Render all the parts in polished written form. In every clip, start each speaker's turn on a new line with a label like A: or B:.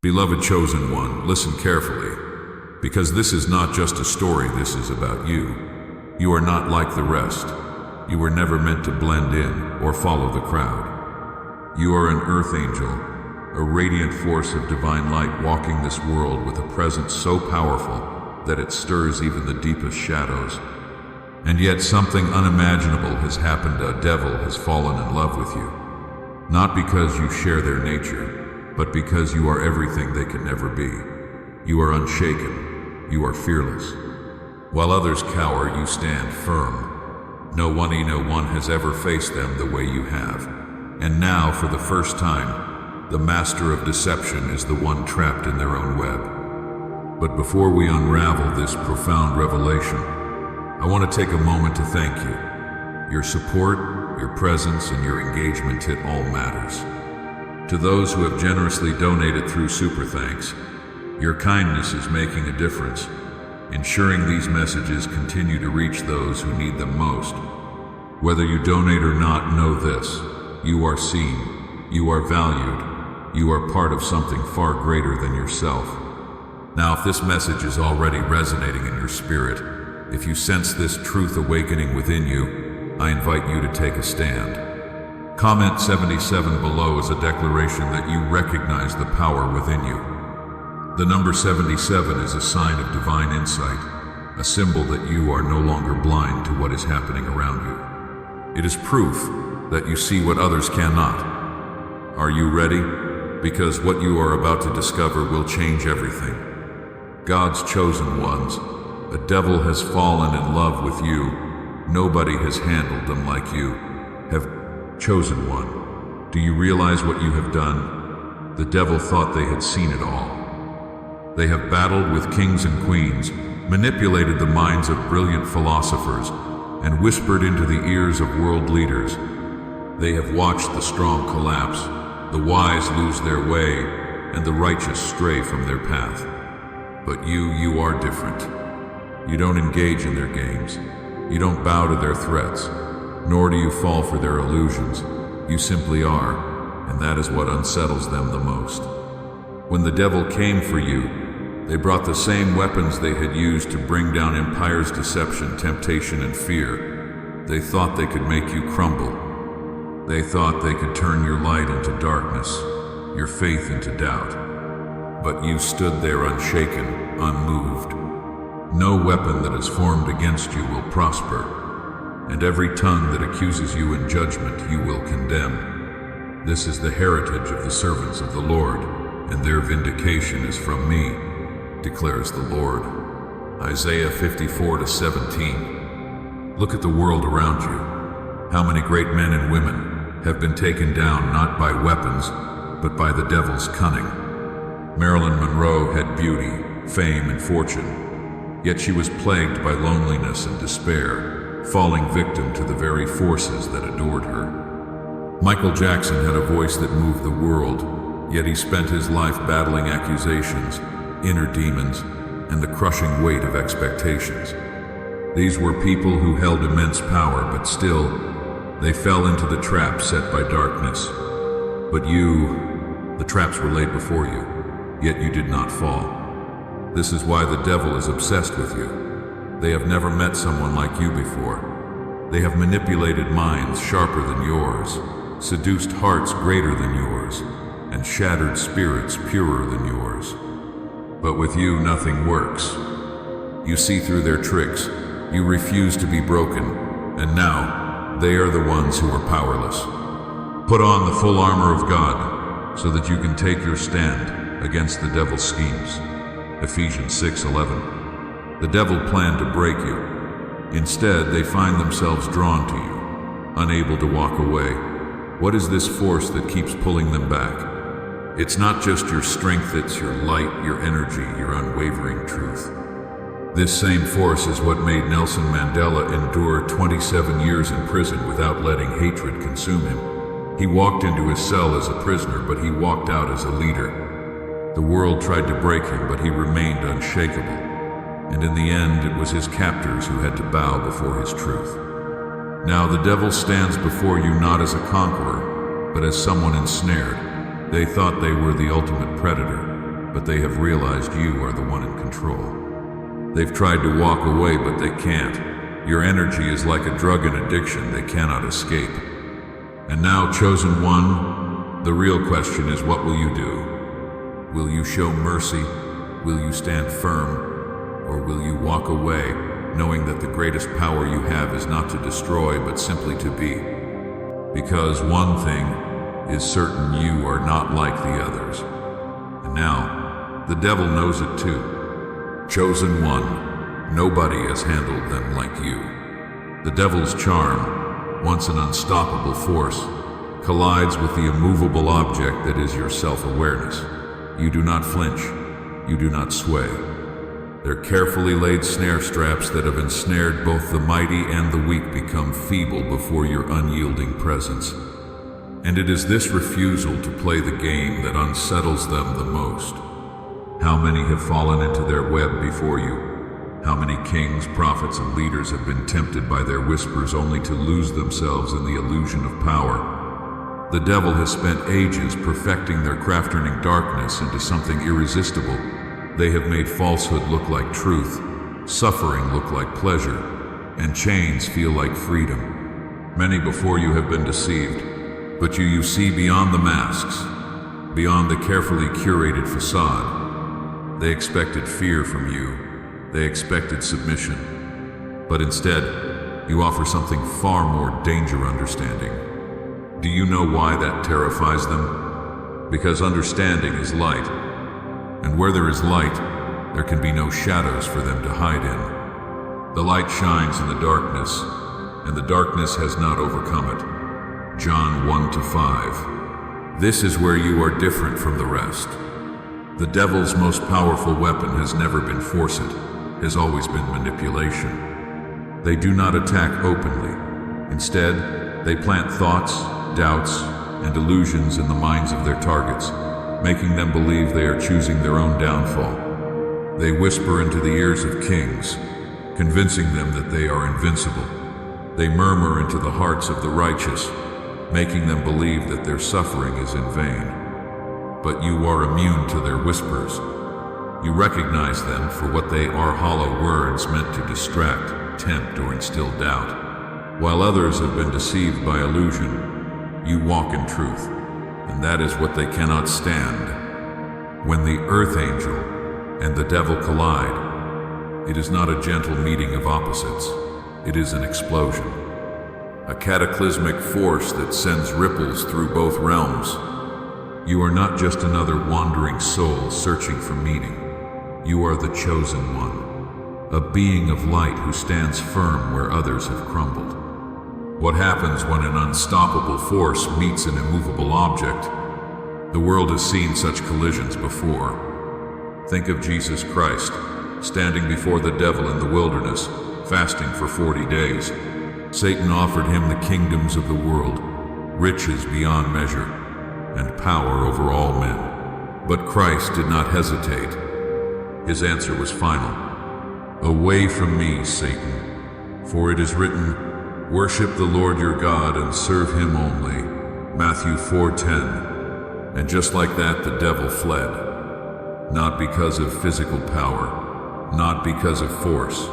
A: Beloved chosen one, listen carefully, because this is not just a story, this is about you. You are not like the rest. You were never meant to blend in or follow the crowd. You are an earth angel, a radiant force of divine light walking this world with a presence so powerful that it stirs even the deepest shadows. And yet something unimaginable has happened. A devil has fallen in love with you. Not because you share their nature, but because you are everything they can never be. You are unshaken. You are fearless. While others cower, you stand firm. No one has ever faced them the way you have. And now, for the first time, the master of deception is the one trapped in their own web. But before we unravel this profound revelation, I want to take a moment to thank you. Your support, your presence, and your engagement, it all matters. To those who have generously donated through Super Thanks, your kindness is making a difference, ensuring these messages continue to reach those who need them most. Whether you donate or not, know this: you are seen, you are valued, you are part of something far greater than yourself. Now, if this message is already resonating in your spirit, if you sense this truth awakening within you, I invite you to take a stand. Comment 77 below as a declaration that you recognize the power within you. The number 77 is a sign of divine insight, a symbol that you are no longer blind to what is happening around you. It is proof that you see what others cannot. Are you ready? Because what you are about to discover will change everything. God's chosen ones, a devil has fallen in love with you. Nobody has handled them like you have. Chosen one, do you realize what you have done? The devil thought they had seen it all. They have battled with kings and queens, manipulated the minds of brilliant philosophers, and whispered into the ears of world leaders. They have watched the strong collapse, the wise lose their way, and the righteous stray from their path. But you are different. You don't engage in their games. You don't bow to their threats. Nor do you fall for their illusions. You simply are, and that is what unsettles them the most. When the devil came for you, they brought the same weapons they had used to bring down empires: deception, temptation, and fear. They thought they could make you crumble. They thought they could turn your light into darkness, your faith into doubt. But you stood there unshaken, unmoved. No weapon that is formed against you will prosper, and every tongue that accuses you in judgment you will condemn. This is the heritage of the servants of the Lord, and their vindication is from me, declares the Lord. Isaiah 54:17. Look at the world around you. How many great men and women have been taken down not by weapons, but by the devil's cunning. Marilyn Monroe had beauty, fame, and fortune, yet she was plagued by loneliness and despair, falling victim to the very forces that adored her. Michael Jackson had a voice that moved the world, yet he spent his life battling accusations, inner demons, and the crushing weight of expectations. These were people who held immense power, but still, they fell into the trap set by darkness. But you, the traps were laid before you, yet you did not fall. This is why the devil is obsessed with you. They have never met someone like you before. They have manipulated minds sharper than yours, seduced hearts greater than yours, and shattered spirits purer than yours. But with you, nothing works. You see through their tricks. You refuse to be broken, and now they are the ones who are powerless. Put on the full armor of God so that you can take your stand against the devil's schemes. Ephesians 6:11. The devil planned to break you. Instead, they find themselves drawn to you, unable to walk away. What is this force that keeps pulling them back? It's not just your strength, it's your light, your energy, your unwavering truth. This same force is what made Nelson Mandela endure 27 years in prison without letting hatred consume him. He walked into his cell as a prisoner, but he walked out as a leader. The world tried to break him, but he remained unshakable. And in the end, it was his captors who had to bow before his truth. Now the devil stands before you not as a conqueror, but as someone ensnared. They thought they were the ultimate predator, but they have realized you are the one in control. They've tried to walk away, but they can't. Your energy is like a drug and addiction they cannot escape. And now, chosen one, the real question is, what will you do? Will you show mercy? Will you stand firm? Or will you walk away, knowing that the greatest power you have is not to destroy, but simply to be? Because one thing is certain: you are not like the others. And now, the devil knows it too. Chosen one, nobody has handled them like you. The devil's charm, once an unstoppable force, collides with the immovable object that is your self-awareness. You do not flinch, you do not sway. Their carefully laid snare straps that have ensnared both the mighty and the weak become feeble before your unyielding presence. And it is this refusal to play the game that unsettles them the most. How many have fallen into their web before you? How many kings, prophets, and leaders have been tempted by their whispers only to lose themselves in the illusion of power? The devil has spent ages perfecting their craft, turning darkness into something irresistible. They have made falsehood look like truth, suffering look like pleasure, and chains feel like freedom. Many before you have been deceived, but you see beyond the masks, beyond the carefully curated facade. They expected fear from you. They expected submission. But instead, you offer something far more dangerous: understanding. Do you know why that terrifies them? Because understanding is light. And where there is light, there can be no shadows for them to hide in. The light shines in the darkness, and the darkness has not overcome it. John 1-5. This is where you are different from the rest. The devil's most powerful weapon has never been force, it has always been manipulation. They do not attack openly. Instead, they plant thoughts, doubts, and illusions in the minds of their targets, making them believe they are choosing their own downfall. They whisper into the ears of kings, convincing them that they are invincible. They murmur into the hearts of the righteous, making them believe that their suffering is in vain. But you are immune to their whispers. You recognize them for what they are: hollow words meant to distract, tempt, or instill doubt. While others have been deceived by illusion, you walk in truth, and that is what they cannot stand. When the earth angel and the devil collide, it is not a gentle meeting of opposites. It is an explosion, a cataclysmic force that sends ripples through both realms. You are not just another wandering soul searching for meaning. You are the chosen one, a being of light who stands firm where others have crumbled. What happens when an unstoppable force meets an immovable object? The world has seen such collisions before. Think of Jesus Christ, standing before the devil in the wilderness, fasting for 40 days. Satan offered him the kingdoms of the world, riches beyond measure, and power over all men. But Christ did not hesitate. His answer was final. "Away from me, Satan, for it is written, worship the Lord your God and serve him only." Matthew 4:10. And just like that, the devil fled. Not because of physical power, not because of force,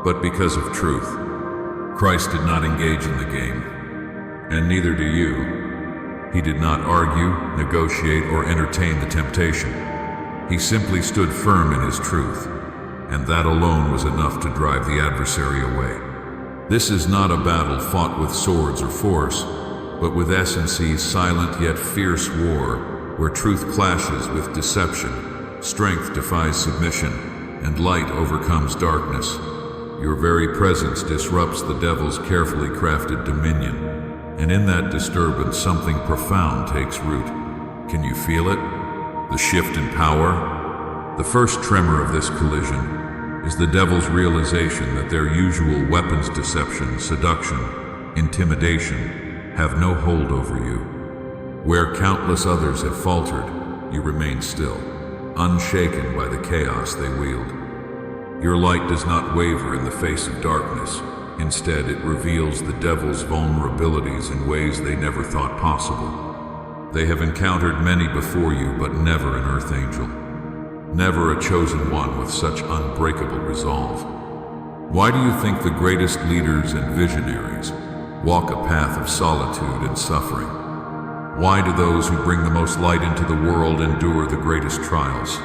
A: but because of truth. Christ did not engage in the game, and neither do you. He did not argue, negotiate, or entertain the temptation. He simply stood firm in his truth, and that alone was enough to drive the adversary away. This is not a battle fought with swords or force, but with S&C's silent yet fierce war, where truth clashes with deception, strength defies submission, and light overcomes darkness. Your very presence disrupts the devil's carefully crafted dominion. And in that disturbance, something profound takes root. Can you feel it? The shift in power? The first tremor of this collision is the devil's realization that their usual weapons, deception, seduction, intimidation, have no hold over you. Where countless others have faltered, you remain still, unshaken by the chaos they wield. Your light does not waver in the face of darkness. Instead, it reveals the devil's vulnerabilities in ways they never thought possible. They have encountered many before you, but never an earth angel. never a chosen one with such unbreakable resolve. Why do you think the greatest leaders and visionaries walk a path of solitude and suffering? Why do those who bring the most light into the world endure the greatest trials?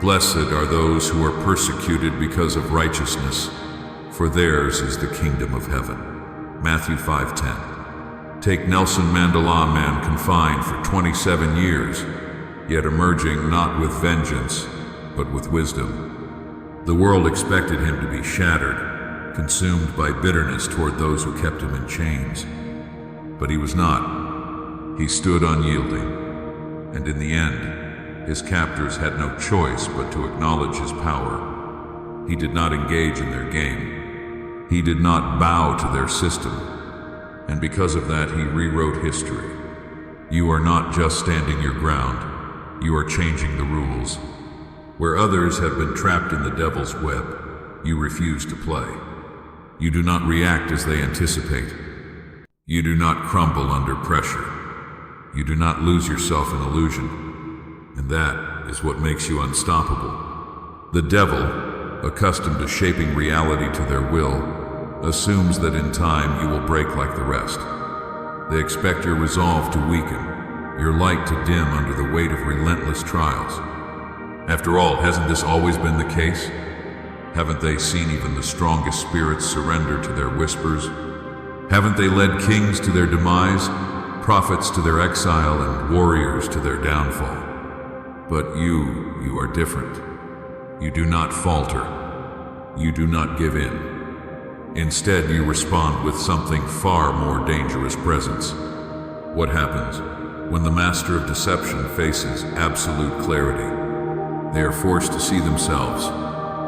A: Blessed are those who are persecuted because of righteousness, for theirs is the kingdom of heaven. Matthew 5:10. Take Nelson Mandela, man confined for 27 years, yet emerging not with vengeance, but with wisdom. The world expected him to be shattered, consumed by bitterness toward those who kept him in chains. But he was not. He stood unyielding, and in the end, his captors had no choice but to acknowledge his power. He did not engage in their game. He did not bow to their system, and because of that, he rewrote history. You are not just standing your ground, you are changing the rules. Where others have been trapped in the devil's web, you refuse to play. You do not react as they anticipate. You do not crumble under pressure. You do not lose yourself in illusion, and that is what makes you unstoppable. The devil, accustomed to shaping reality to their will, assumes that in time you will break like the rest. They expect your resolve to weaken, your light to dim under the weight of relentless trials. After all, hasn't this always been the case? Haven't they seen even the strongest spirits surrender to their whispers? Haven't they led kings to their demise, prophets to their exile, and warriors to their downfall? But you are different. You do not falter. You do not give in. Instead, you respond with something far more dangerous presence. What happens when the master of deception faces absolute clarity? They are forced to see themselves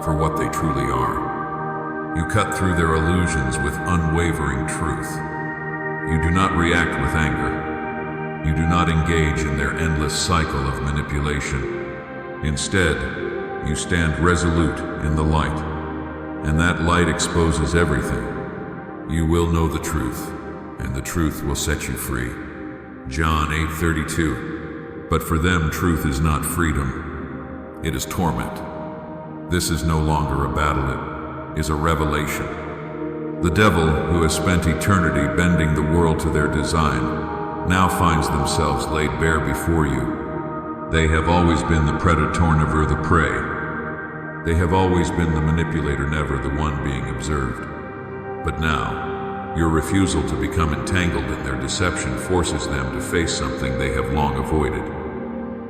A: for what they truly are. You cut through their illusions with unwavering truth. You do not react with anger. You do not engage in their endless cycle of manipulation. Instead, you stand resolute in the light, and that light exposes everything. You will know the truth, and the truth will set you free. John 8:32. But for them, truth is not freedom. It is torment. This is no longer a battle, it is a revelation. The devil, who has spent eternity bending the world to their design, now finds themselves laid bare before you. They have always been the predator, never the prey. They have always been the manipulator, never the one being observed. But now, your refusal to become entangled in their deception forces them to face something they have long avoided: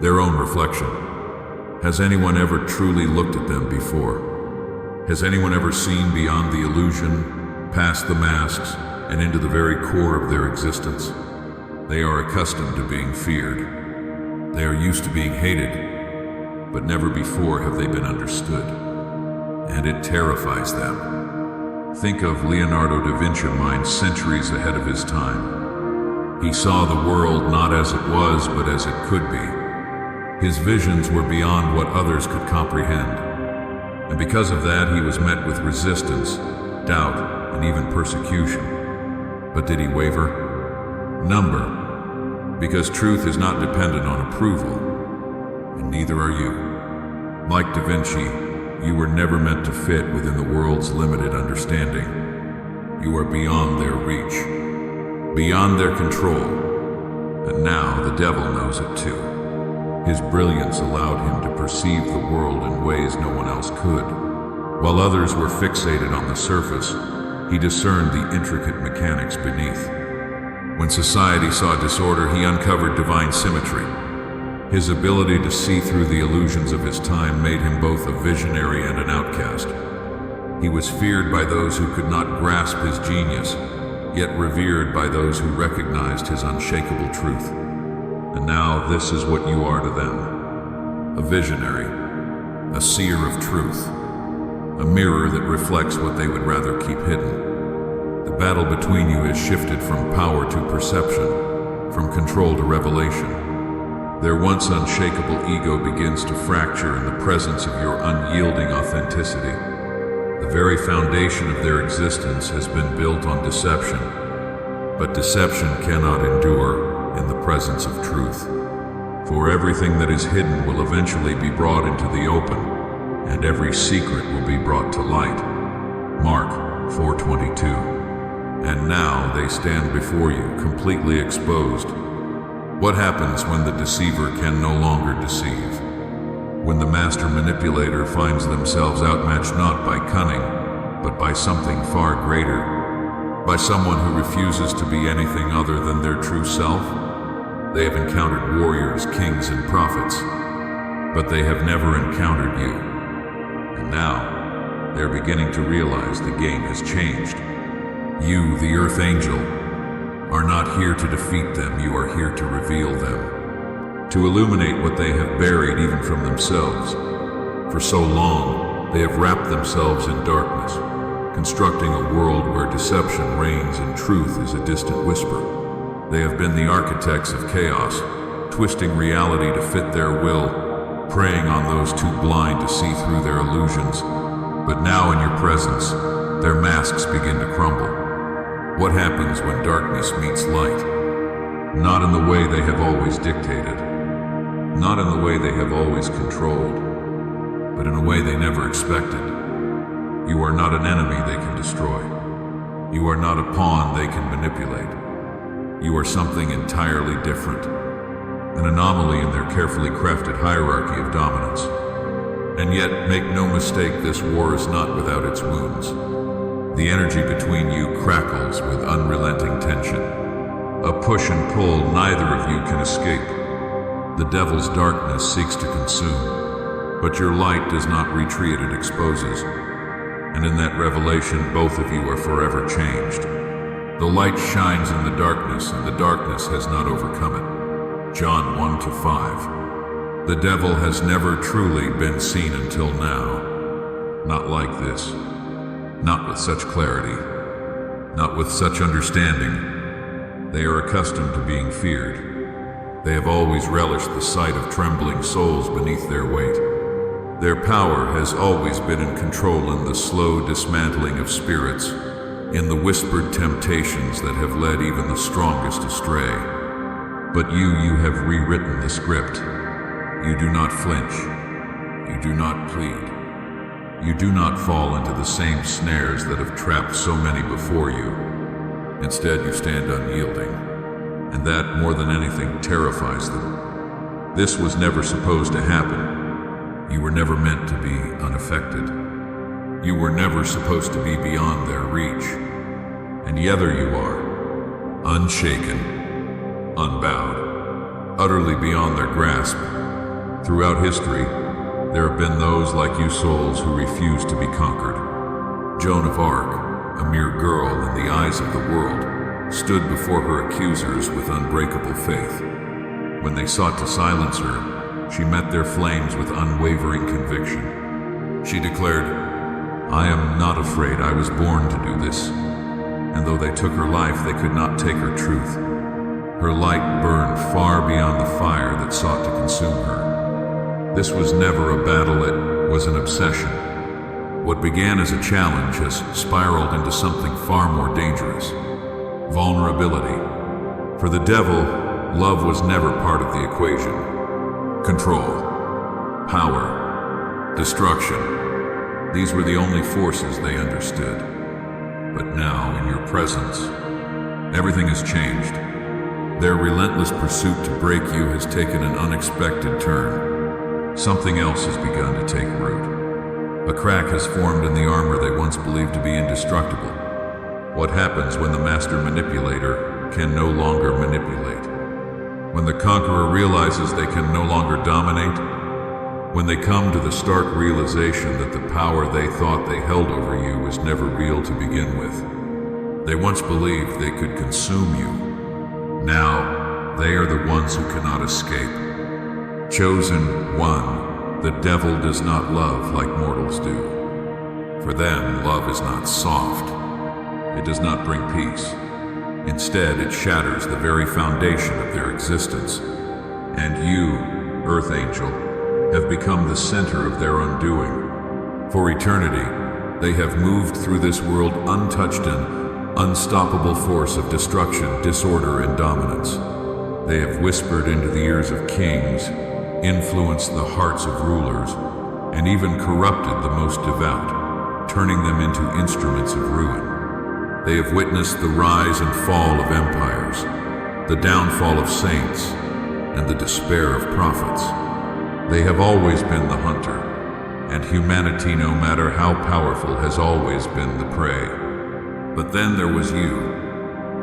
A: their own reflection. Has anyone ever truly looked at them before? Has anyone ever seen beyond the illusion, past the masks, and into the very core of their existence? They are accustomed to being feared. They are used to being hated, but never before have they been understood. And it terrifies them. Think of Leonardo da Vinci, mind centuries ahead of his time. He saw the world not as it was, but as it could be. His visions were beyond what others could comprehend. And because of that, he was met with resistance, doubt, and even persecution. But did he waver? Number. Because truth is not dependent on approval, and neither are you. Like Da Vinci, you were never meant to fit within the world's limited understanding. You are beyond their reach, beyond their control, and now the devil knows it too. His brilliance allowed him to perceive the world in ways no one else could. While others were fixated on the surface, he discerned the intricate mechanics beneath. When society saw disorder, he uncovered divine symmetry. His ability to see through the illusions of his time made him both a visionary and an outcast. He was feared by those who could not grasp his genius, yet revered by those who recognized his unshakable truth. And now this is what you are to them: a visionary, a seer of truth, a mirror that reflects what they would rather keep hidden. The battle between you has shifted from power to perception, from control to revelation. Their once unshakable ego begins to fracture in the presence of your unyielding authenticity. The very foundation of their existence has been built on deception, but deception cannot endure in the presence of truth. For everything that is hidden will eventually be brought into the open, and every secret will be brought to light. Mark 4:22. And now they stand before you, completely exposed. What happens when the deceiver can no longer deceive? When the master manipulator finds themselves outmatched not by cunning, but by something far greater, by someone who refuses to be anything other than their true self? They have encountered warriors, kings, and prophets, but they have never encountered you. And now, they're beginning to realize the game has changed. You, the Earth Angel, are not here to defeat them, you are here to reveal them, to illuminate what they have buried even from themselves. For so long, they have wrapped themselves in darkness, constructing a world where deception reigns and truth is a distant whisper. They have been the architects of chaos, twisting reality to fit their will, preying on those too blind to see through their illusions. But now in your presence, their masks begin to crumble. What happens when darkness meets light? Not in the way they have always dictated, not in the way they have always controlled, but in a way they never expected. You are not an enemy they can destroy. You are not a pawn they can manipulate. You are something entirely different, an anomaly in their carefully crafted hierarchy of dominance. And yet, make no mistake, this war is not without its wounds. The energy between you crackles with unrelenting tension. A push and pull neither of you can escape. The devil's darkness seeks to consume, but your light does not retreat, it exposes. And in that revelation, both of you are forever changed. The light shines in the darkness, and the darkness has not overcome it. John 1-5. The devil has never truly been seen until now. Not like this. Not with such clarity. Not with such understanding. They are accustomed to being feared. They have always relished the sight of trembling souls beneath their weight. Their power has always been in control in the slow dismantling of spirits, in the whispered temptations that have led even the strongest astray. But you have rewritten the script. You do not flinch. You do not plead. You do not fall into the same snares that have trapped so many before you. Instead, you stand unyielding, and that, more than anything, terrifies them. This was never supposed to happen. You were never meant to be unaffected. You were never supposed to be beyond their reach. And yet there you are, unshaken, unbowed, utterly beyond their grasp. Throughout history, there have been those like you souls who refuse to be conquered. Joan of Arc, a mere girl in the eyes of the world, stood before her accusers with unbreakable faith. When they sought to silence her, she met their flames with unwavering conviction. She declared, "I am not afraid, I was born to do this." And though they took her life, they could not take her truth. Her light burned far beyond the fire that sought to consume her. This was never a battle, it was an obsession. What began as a challenge has spiraled into something far more dangerous: vulnerability. For the devil, love was never part of the equation. Control, power, destruction. These were the only forces they understood. But now, in your presence, everything has changed. Their relentless pursuit to break you has taken an unexpected turn. Something else has begun to take root. A crack has formed in the armor they once believed to be indestructible. What happens when the master manipulator can no longer manipulate? When the conqueror realizes they can no longer dominate? When they come to the stark realization that the power they thought they held over you was never real to begin with. They once believed they could consume you. Now, they are the ones who cannot escape. Chosen one, the devil does not love like mortals do. For them, love is not soft. It does not bring peace. Instead, it shatters the very foundation of their existence. And you, Earth Angel, have become the center of their undoing. For eternity, they have moved through this world untouched, an unstoppable force of destruction, disorder, and dominance. They have whispered into the ears of kings, influenced the hearts of rulers, and even corrupted the most devout, turning them into instruments of ruin. They have witnessed the rise and fall of empires, the downfall of saints, and the despair of prophets. They have always been the hunter, and humanity, no matter how powerful, has always been the prey. But then there was you.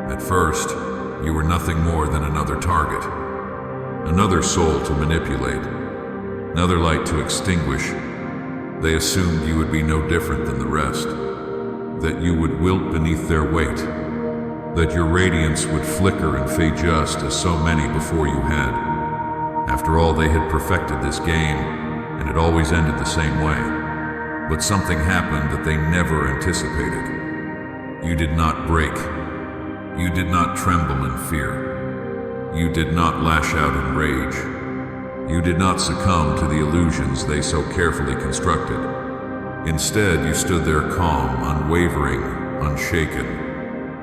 A: At first, you were nothing more than another target, another soul to manipulate, another light to extinguish. They assumed you would be no different than the rest, that you would wilt beneath their weight, that your radiance would flicker and fade just as so many before you had. After all, they had perfected this game, and it always ended the same way. But something happened that they never anticipated. You did not break. You did not tremble in fear. You did not lash out in rage. You did not succumb to the illusions they so carefully constructed. Instead, you stood there calm, unwavering, unshaken.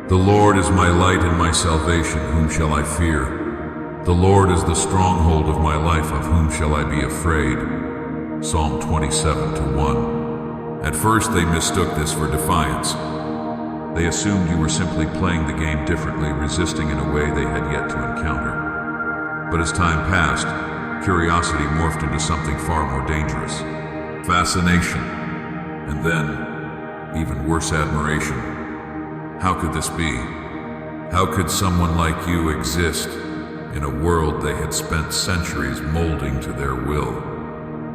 A: The Lord is my light and my salvation, whom shall I fear? The Lord is the stronghold of my life, of whom shall I be afraid? Psalm 27:1. At first they mistook this for defiance. They assumed you were simply playing the game differently, resisting in a way they had yet to encounter. But as time passed, curiosity morphed into something far more dangerous. Fascination, and then, even worse, admiration. How could this be? How could someone like you exist in a world they had spent centuries molding to their will?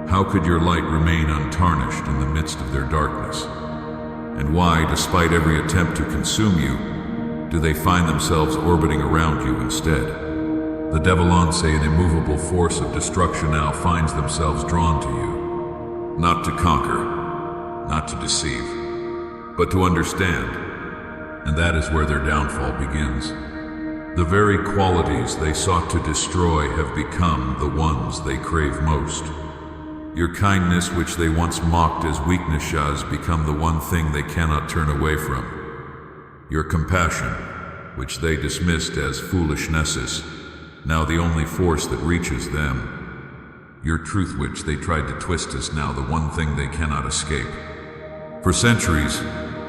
A: How could your light remain untarnished in the midst of their darkness? And why, despite every attempt to consume you, do they find themselves orbiting around you instead? The Devilance, an immovable force of destruction, now finds themselves drawn to you, not to conquer, not to deceive, but to understand. And that is where their downfall begins. The very qualities they sought to destroy have become the ones they crave most. Your kindness, which they once mocked as weakness, has become the one thing they cannot turn away from. Your compassion, which they dismissed as foolishness, is now the only force that reaches them. Your truth, which they tried to twist, is now the one thing they cannot escape. For centuries,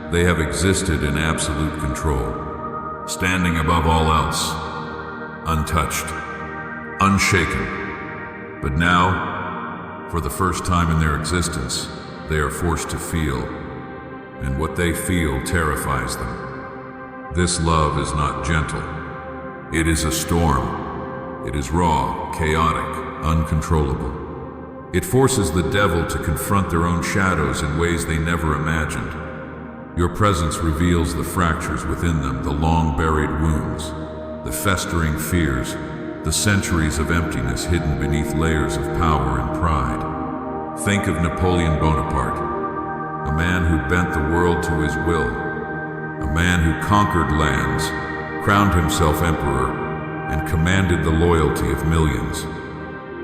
A: they have existed in absolute control, standing above all else, untouched, unshaken. But now, for the first time in their existence, they are forced to feel, and what they feel terrifies them. This love is not gentle. It is a storm. It is raw, chaotic, uncontrollable. It forces the devil to confront their own shadows in ways they never imagined. Your presence reveals the fractures within them, the long-buried wounds, the festering fears, the centuries of emptiness hidden beneath layers of power and pride. Think of Napoleon Bonaparte, a man who bent the world to his will, a man who conquered lands, crowned himself emperor, and commanded the loyalty of millions.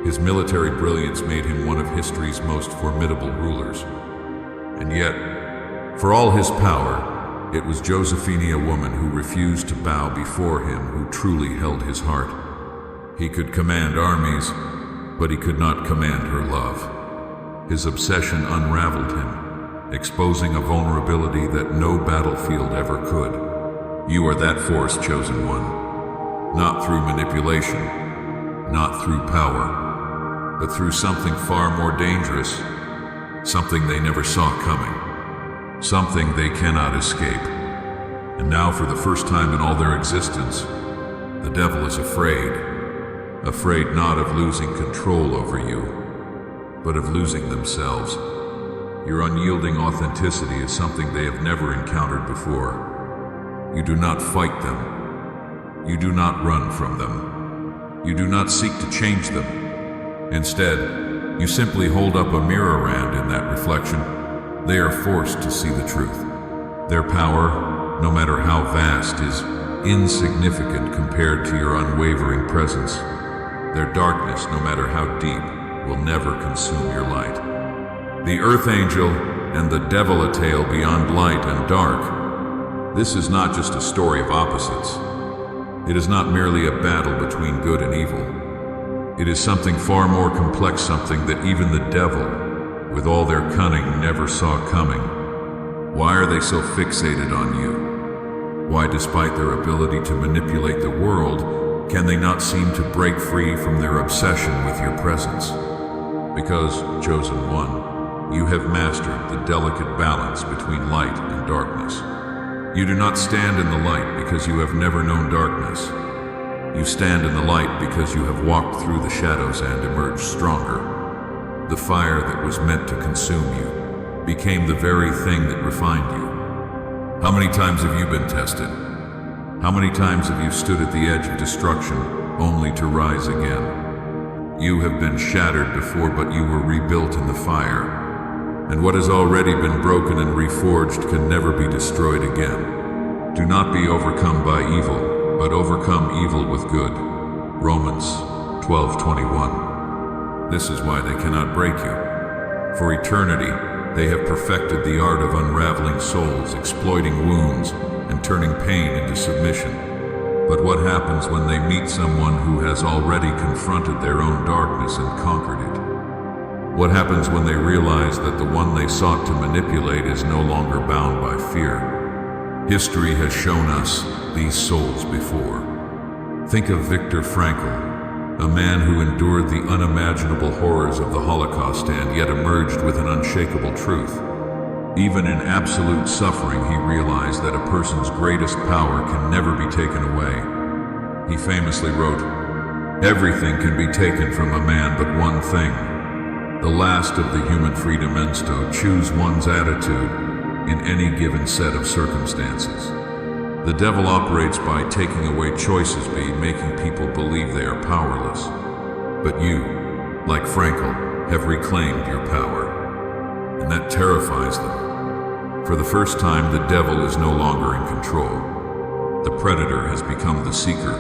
A: His military brilliance made him one of history's most formidable rulers. And yet, for all his power, it was Josephine, a woman who refused to bow before him, who truly held his heart. He could command armies, but he could not command her love. His obsession unraveled him, exposing a vulnerability that no battlefield ever could. You are that force, chosen one, not through manipulation, not through power, but through something far more dangerous, something they never saw coming, something they cannot escape. And now, for the first time in all their existence, the devil is afraid not of losing control over you, but of losing themselves. Your unyielding authenticity is something they have never encountered before. You do not fight them. You do not run from them. You do not seek to change them. Instead, you simply hold up a mirror, and in that reflection, they are forced to see the truth. Their power, no matter how vast, is insignificant compared to your unwavering presence. Their darkness, no matter how deep, will never consume your light. The Earth Angel and the Devil, a tale beyond light and dark. This is not just a story of opposites. It is not merely a battle between good and evil. It is something far more complex, something that even the devil, with all their cunning, never saw coming. Why are they so fixated on you? Why, despite their ability to manipulate the world, can they not seem to break free from their obsession with your presence? Because, chosen one, you have mastered the delicate balance between light and darkness. You do not stand in the light because you have never known darkness. You stand in the light because you have walked through the shadows and emerged stronger. The fire that was meant to consume you became the very thing that refined you. How many times have you been tested? How many times have you stood at the edge of destruction only to rise again? You have been shattered before, but you were rebuilt in the fire. And what has already been broken and reforged can never be destroyed again. Do not be overcome by evil, but overcome evil with good. Romans 12:21. This is why they cannot break you. For eternity, they have perfected the art of unraveling souls, exploiting wounds, and turning pain into submission. But what happens when they meet someone who has already confronted their own darkness and conquered it? What happens when they realize that the one they sought to manipulate is no longer bound by fear? History has shown us these souls before. Think of Viktor Frankl, a man who endured the unimaginable horrors of the Holocaust and yet emerged with an unshakable truth. Even in absolute suffering, he realized that a person's greatest power can never be taken away. He famously wrote, "Everything can be taken from a man but one thing. The last of the human freedoms to choose one's attitude in any given set of circumstances." The devil operates by taking away choices, making people believe they are powerless. But you, like Frankl, have reclaimed your power, and that terrifies them. For the first time, the devil is no longer in control. The predator has become the seeker.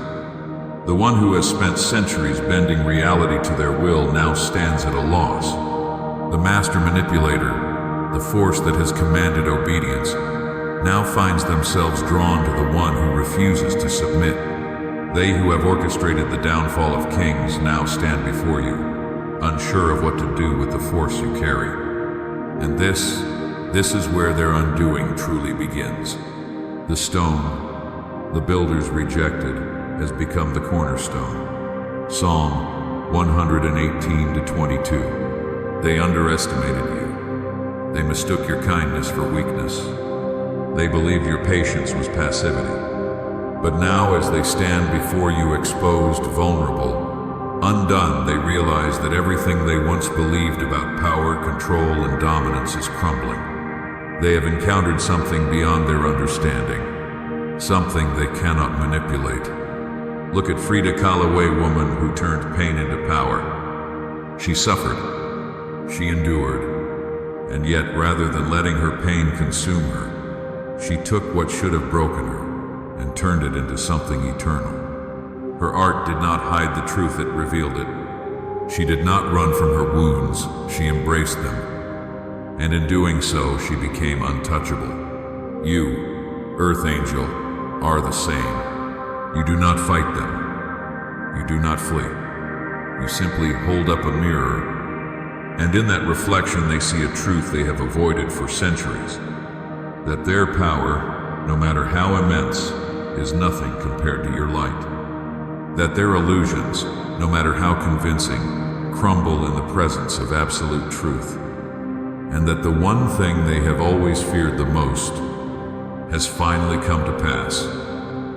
A: The one who has spent centuries bending reality to their will now stands at a loss. The master manipulator, the force that has commanded obedience, now finds themselves drawn to the one who refuses to submit. They who have orchestrated the downfall of kings now stand before you, unsure of what to do with the force you carry. And this is where their undoing truly begins. The stone, the builders rejected, has become the cornerstone. Psalm 118-22. They underestimated you. They mistook your kindness for weakness. They believed your patience was passivity. But now, as they stand before you exposed, vulnerable, undone, they realize that everything they once believed about power, control, and dominance is crumbling. They have encountered something beyond their understanding, something they cannot manipulate. Look at Frida Kahlo, a woman who turned pain into power. She suffered, she endured, and yet rather than letting her pain consume her, she took what should have broken her and turned it into something eternal. Her art did not hide the truth, it revealed it. She did not run from her wounds, she embraced them. And in doing so, she became untouchable. You, Earth Angel, are the same. You do not fight them. You do not flee. You simply hold up a mirror, and in that reflection they see a truth they have avoided for centuries. That their power, no matter how immense, is nothing compared to your light. That their illusions, no matter how convincing, crumble in the presence of absolute truth. And that the one thing they have always feared the most has finally come to pass.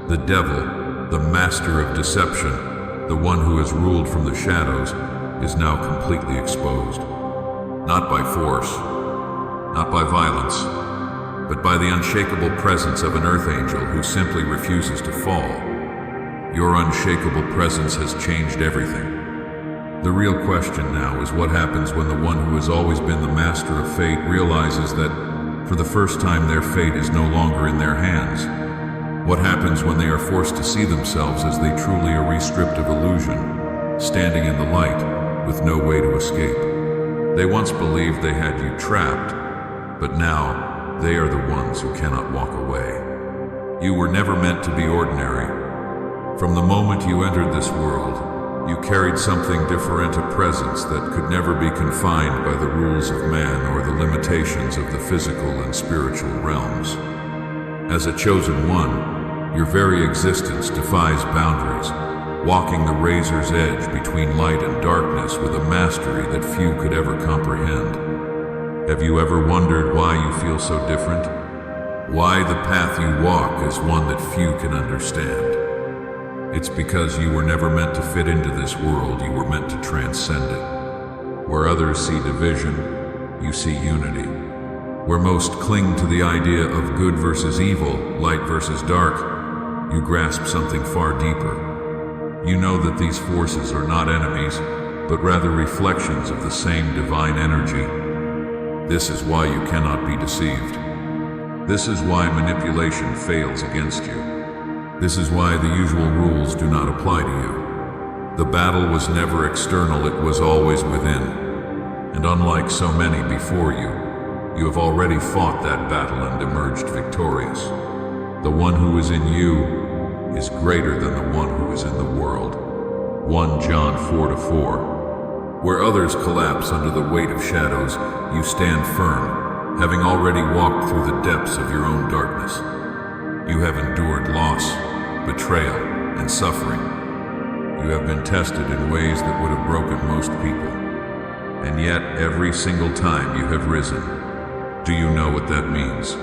A: The devil, the master of deception, the one who has ruled from the shadows, is now completely exposed. Not by force, not by violence, but by the unshakable presence of an Earth Angel who simply refuses to fall. Your unshakable presence has changed everything. The real question now is what happens when the one who has always been the master of fate realizes that, for the first time, their fate is no longer in their hands. What happens when they are forced to see themselves as they truly are, a stripped of illusion, standing in the light with no way to escape? They once believed they had you trapped, but now they are the ones who cannot walk away. You were never meant to be ordinary. From the moment you entered this world, you carried something different, a presence that could never be confined by the rules of man or the limitations of the physical and spiritual realms. As a chosen one, your very existence defies boundaries, walking the razor's edge between light and darkness with a mastery that few could ever comprehend. Have you ever wondered why you feel so different? Why the path you walk is one that few can understand? It's because you were never meant to fit into this world, you were meant to transcend it. Where others see division, you see unity. Where most cling to the idea of good versus evil, light versus dark, you grasp something far deeper. You know that these forces are not enemies, but rather reflections of the same divine energy. This is why you cannot be deceived. This is why manipulation fails against you. This is why the usual rules do not apply to you. The battle was never external, it was always within. And unlike so many before you, you have already fought that battle and emerged victorious. The one who is in you is greater than the one who is in the world. 1 John 4:4. Where others collapse under the weight of shadows, you stand firm, having already walked through the depths of your own darkness. You have endured loss, betrayal, and suffering. You have been tested in ways that would have broken most people. And yet, every single time you have risen. Do you know what that means?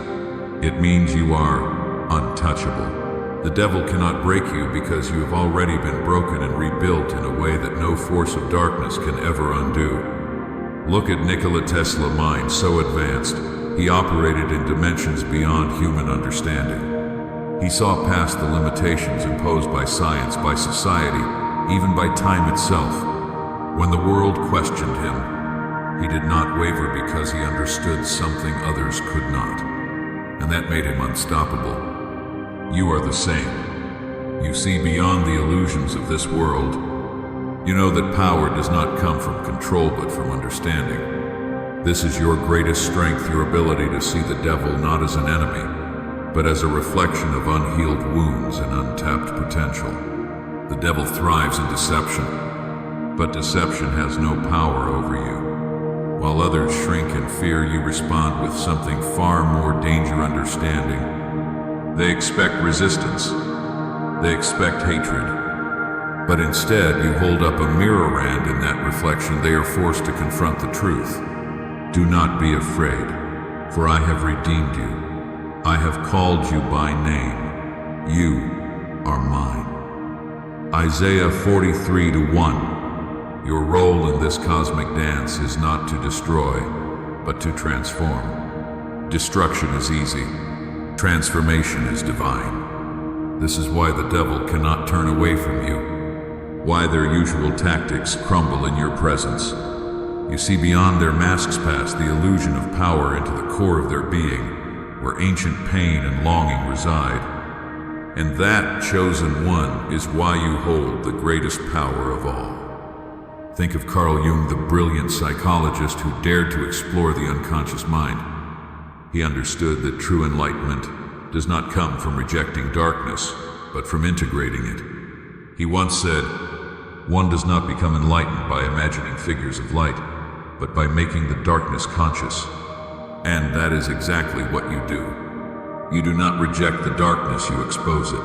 A: It means you are untouchable. The devil cannot break you because you have already been broken and rebuilt in a way that no force of darkness can ever undo. Look at Nikola Tesla's mind, so advanced, he operated in dimensions beyond human understanding. He saw past the limitations imposed by science, by society, even by time itself. When the world questioned him, he did not waver because he understood something others could not, and that made him unstoppable. You are the same. You see beyond the illusions of this world. You know that power does not come from control but from understanding. This is your greatest strength, your ability to see the devil not as an enemy, but as a reflection of unhealed wounds and untapped potential. The devil thrives in deception, but deception has no power over you. While others shrink in fear, you respond with something far more dangerous: understanding. They expect resistance. They expect hatred. But instead, you hold up a mirror, and in that reflection, they are forced to confront the truth. Do not be afraid, for I have redeemed you. I have called you by name. You are mine. Isaiah 43:1. Your role in this cosmic dance is not to destroy, but to transform. Destruction is easy. Transformation is divine. This is why the devil cannot turn away from you, why their usual tactics crumble in your presence. You see beyond their masks past the illusion of power into the core of their being, where ancient pain and longing reside. And that chosen one is why you hold the greatest power of all. Think of Carl Jung, the brilliant psychologist who dared to explore the unconscious mind. He understood that true enlightenment does not come from rejecting darkness, but from integrating it. He once said, "One does not become enlightened by imagining figures of light, but by making the darkness conscious." And that is exactly what you do. You do not reject the darkness, you expose it.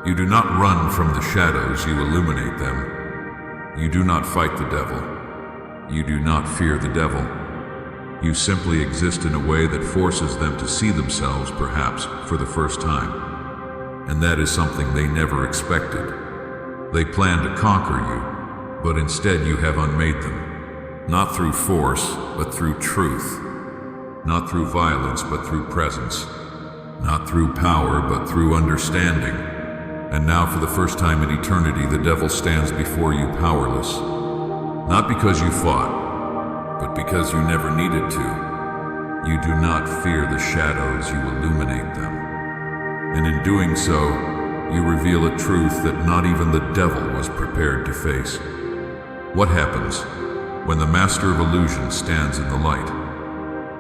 A: You do not run from the shadows, you illuminate them. You do not fight the devil. You do not fear the devil. You simply exist in a way that forces them to see themselves, perhaps, for the first time. And that is something they never expected. They plan to conquer you, but instead you have unmade them. Not through force, but through truth. Not through violence, but through presence. Not through power, but through understanding. And now, for the first time in eternity, the devil stands before you powerless. Not because you fought, but because you never needed to. You do not fear the shadows, you illuminate them. And in doing so, you reveal a truth that not even the devil was prepared to face. What happens when the master of illusion stands in the light?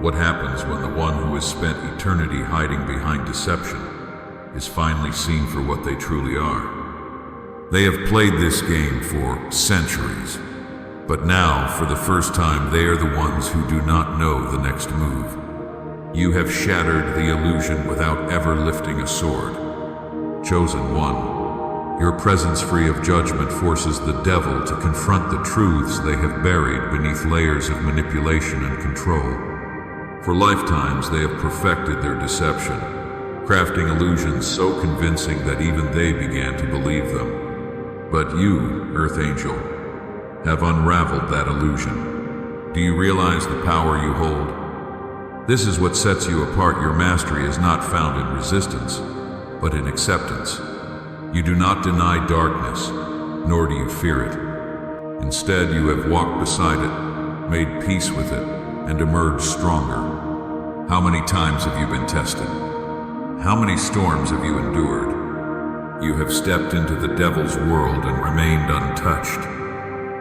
A: What happens when the one who has spent eternity hiding behind deception is finally seen for what they truly are? They have played this game for centuries, but now, for the first time, they are the ones who do not know the next move. You have shattered the illusion without ever lifting a sword. Chosen One, your presence free of judgment forces the devil to confront the truths they have buried beneath layers of manipulation and control. For lifetimes they have perfected their deception, crafting illusions so convincing that even they began to believe them. But you, Earth Angel, have unraveled that illusion. Do you realize the power you hold? This is what sets you apart. Your mastery is not found in resistance, but in acceptance. You do not deny darkness, nor do you fear it. Instead, you have walked beside it, made peace with it, and emerged stronger. How many times have you been tested? How many storms have you endured? You have stepped into the devil's world and remained untouched.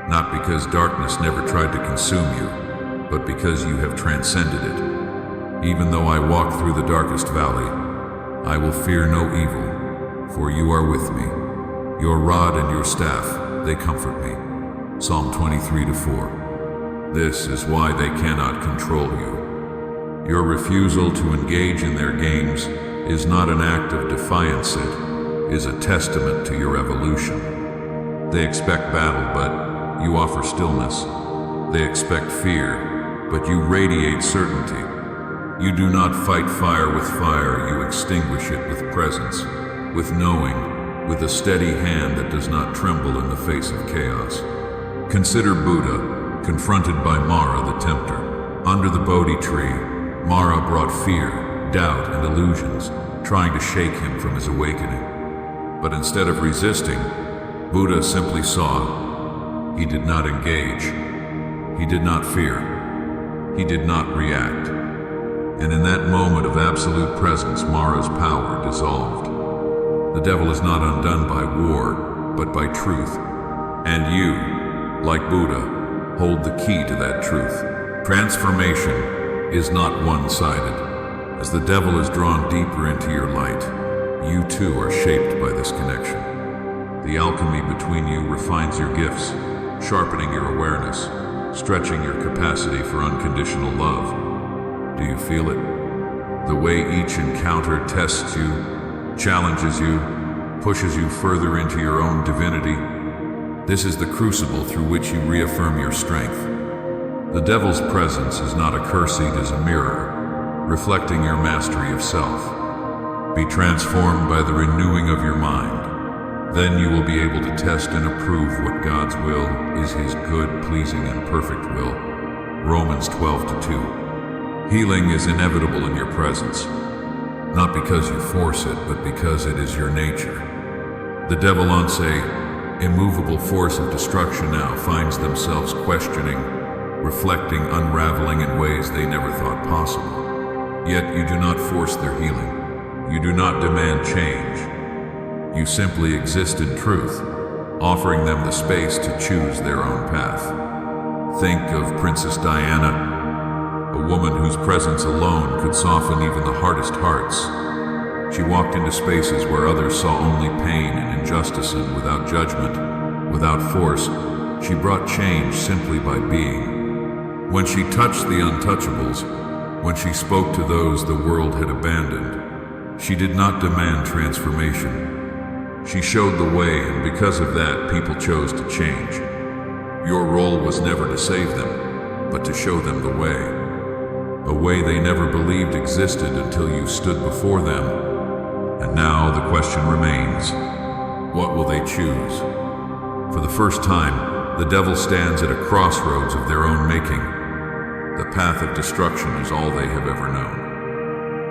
A: Not because darkness never tried to consume you, but because you have transcended it. Even though I walk through the darkest valley, I will fear no evil, for you are with me. Your rod and your staff, they comfort me. Psalm 23-4. This is why they cannot control you. Your refusal to engage in their games is not an act of defiance, it is a testament to your evolution. They expect battle, but you offer stillness. They expect fear, but you radiate certainty. You do not fight fire with fire, you extinguish it with presence, with knowing, with a steady hand that does not tremble in the face of chaos. Consider Buddha, confronted by Mara the tempter. Under the Bodhi tree, Mara brought fear, doubt, and illusions, trying to shake him from his awakening. But instead of resisting, Buddha simply saw. He did not engage. He did not fear. He did not react. And in that moment of absolute presence, Mara's power dissolved. The devil is not undone by war, but by truth. And you, like Buddha, hold the key to that truth. Transformation is not one-sided. As the devil is drawn deeper into your light, you too are shaped by this connection. The alchemy between you refines your gifts, sharpening your awareness, stretching your capacity for unconditional love. Do you feel it? The way each encounter tests you, challenges you, pushes you further into your own divinity. This is the crucible through which you reaffirm your strength. The devil's presence is not a curse, it is a mirror, reflecting your mastery of self. Be transformed by the renewing of your mind. Then you will be able to test and approve what God's will is, his good, pleasing, and perfect will. Romans 12:2. Healing is inevitable in your presence, not because you force it, but because it is your nature. The devil, once a immovable force of destruction, now finds themselves questioning, reflecting, unraveling in ways they never thought possible. Yet you do not force their healing. You do not demand change. You simply exist in truth, offering them the space to choose their own path. Think of Princess Diana, a woman whose presence alone could soften even the hardest hearts. She walked into spaces where others saw only pain and injustice, and without judgment, without force, she brought change simply by being. When she touched the untouchables, when she spoke to those the world had abandoned, she did not demand transformation. She showed the way, and because of that, people chose to change. Your role was never to save them, but to show them the way. A way they never believed existed until you stood before them. And now the question remains, what will they choose? For the first time, the devil stands at a crossroads of their own making. The path of destruction is all they have ever known.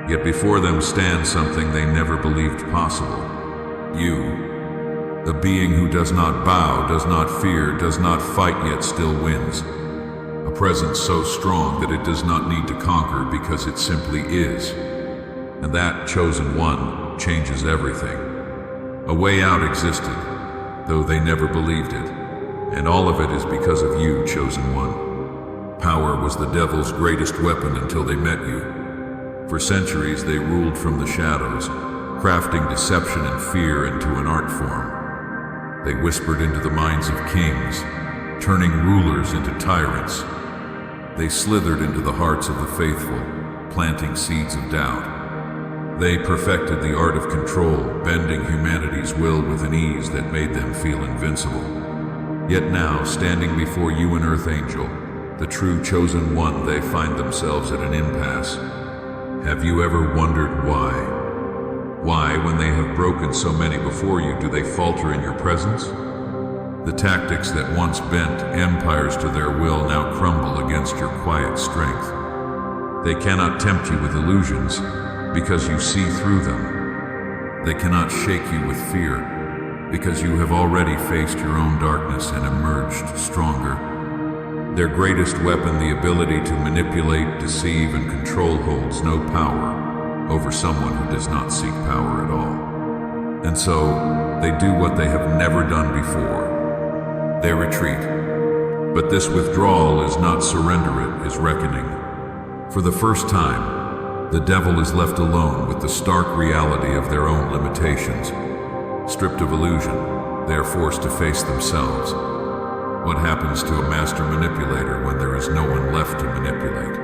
A: Yet before them stands something they never believed possible. You, the being who does not bow, does not fear, does not fight, yet still wins. A presence so strong that it does not need to conquer because it simply is. And that chosen one changes everything. A way out existed, though they never believed it. And all of it is because of you, chosen one. Power was the devil's greatest weapon until they met you. For centuries they ruled from the shadows, crafting deception and fear into an art form. They whispered into the minds of kings, turning rulers into tyrants. They slithered into the hearts of the faithful, planting seeds of doubt. They perfected the art of control, bending humanity's will with an ease that made them feel invincible. Yet now, standing before you, an Earth Angel, the true chosen one, they find themselves at an impasse. Have you ever wondered why? Why, when they have broken so many before you, do they falter in your presence? The tactics that once bent empires to their will now crumble against your quiet strength. They cannot tempt you with illusions because you see through them. They cannot shake you with fear because you have already faced your own darkness and emerged stronger. Their greatest weapon, the ability to manipulate, deceive, and control, holds no power over someone who does not seek power at all. And so, they do what they have never done before. They retreat. But this withdrawal is not surrender, it is reckoning. For the first time, the devil is left alone with the stark reality of their own limitations. Stripped of illusion, they are forced to face themselves. What happens to a master manipulator when there is no one left to manipulate?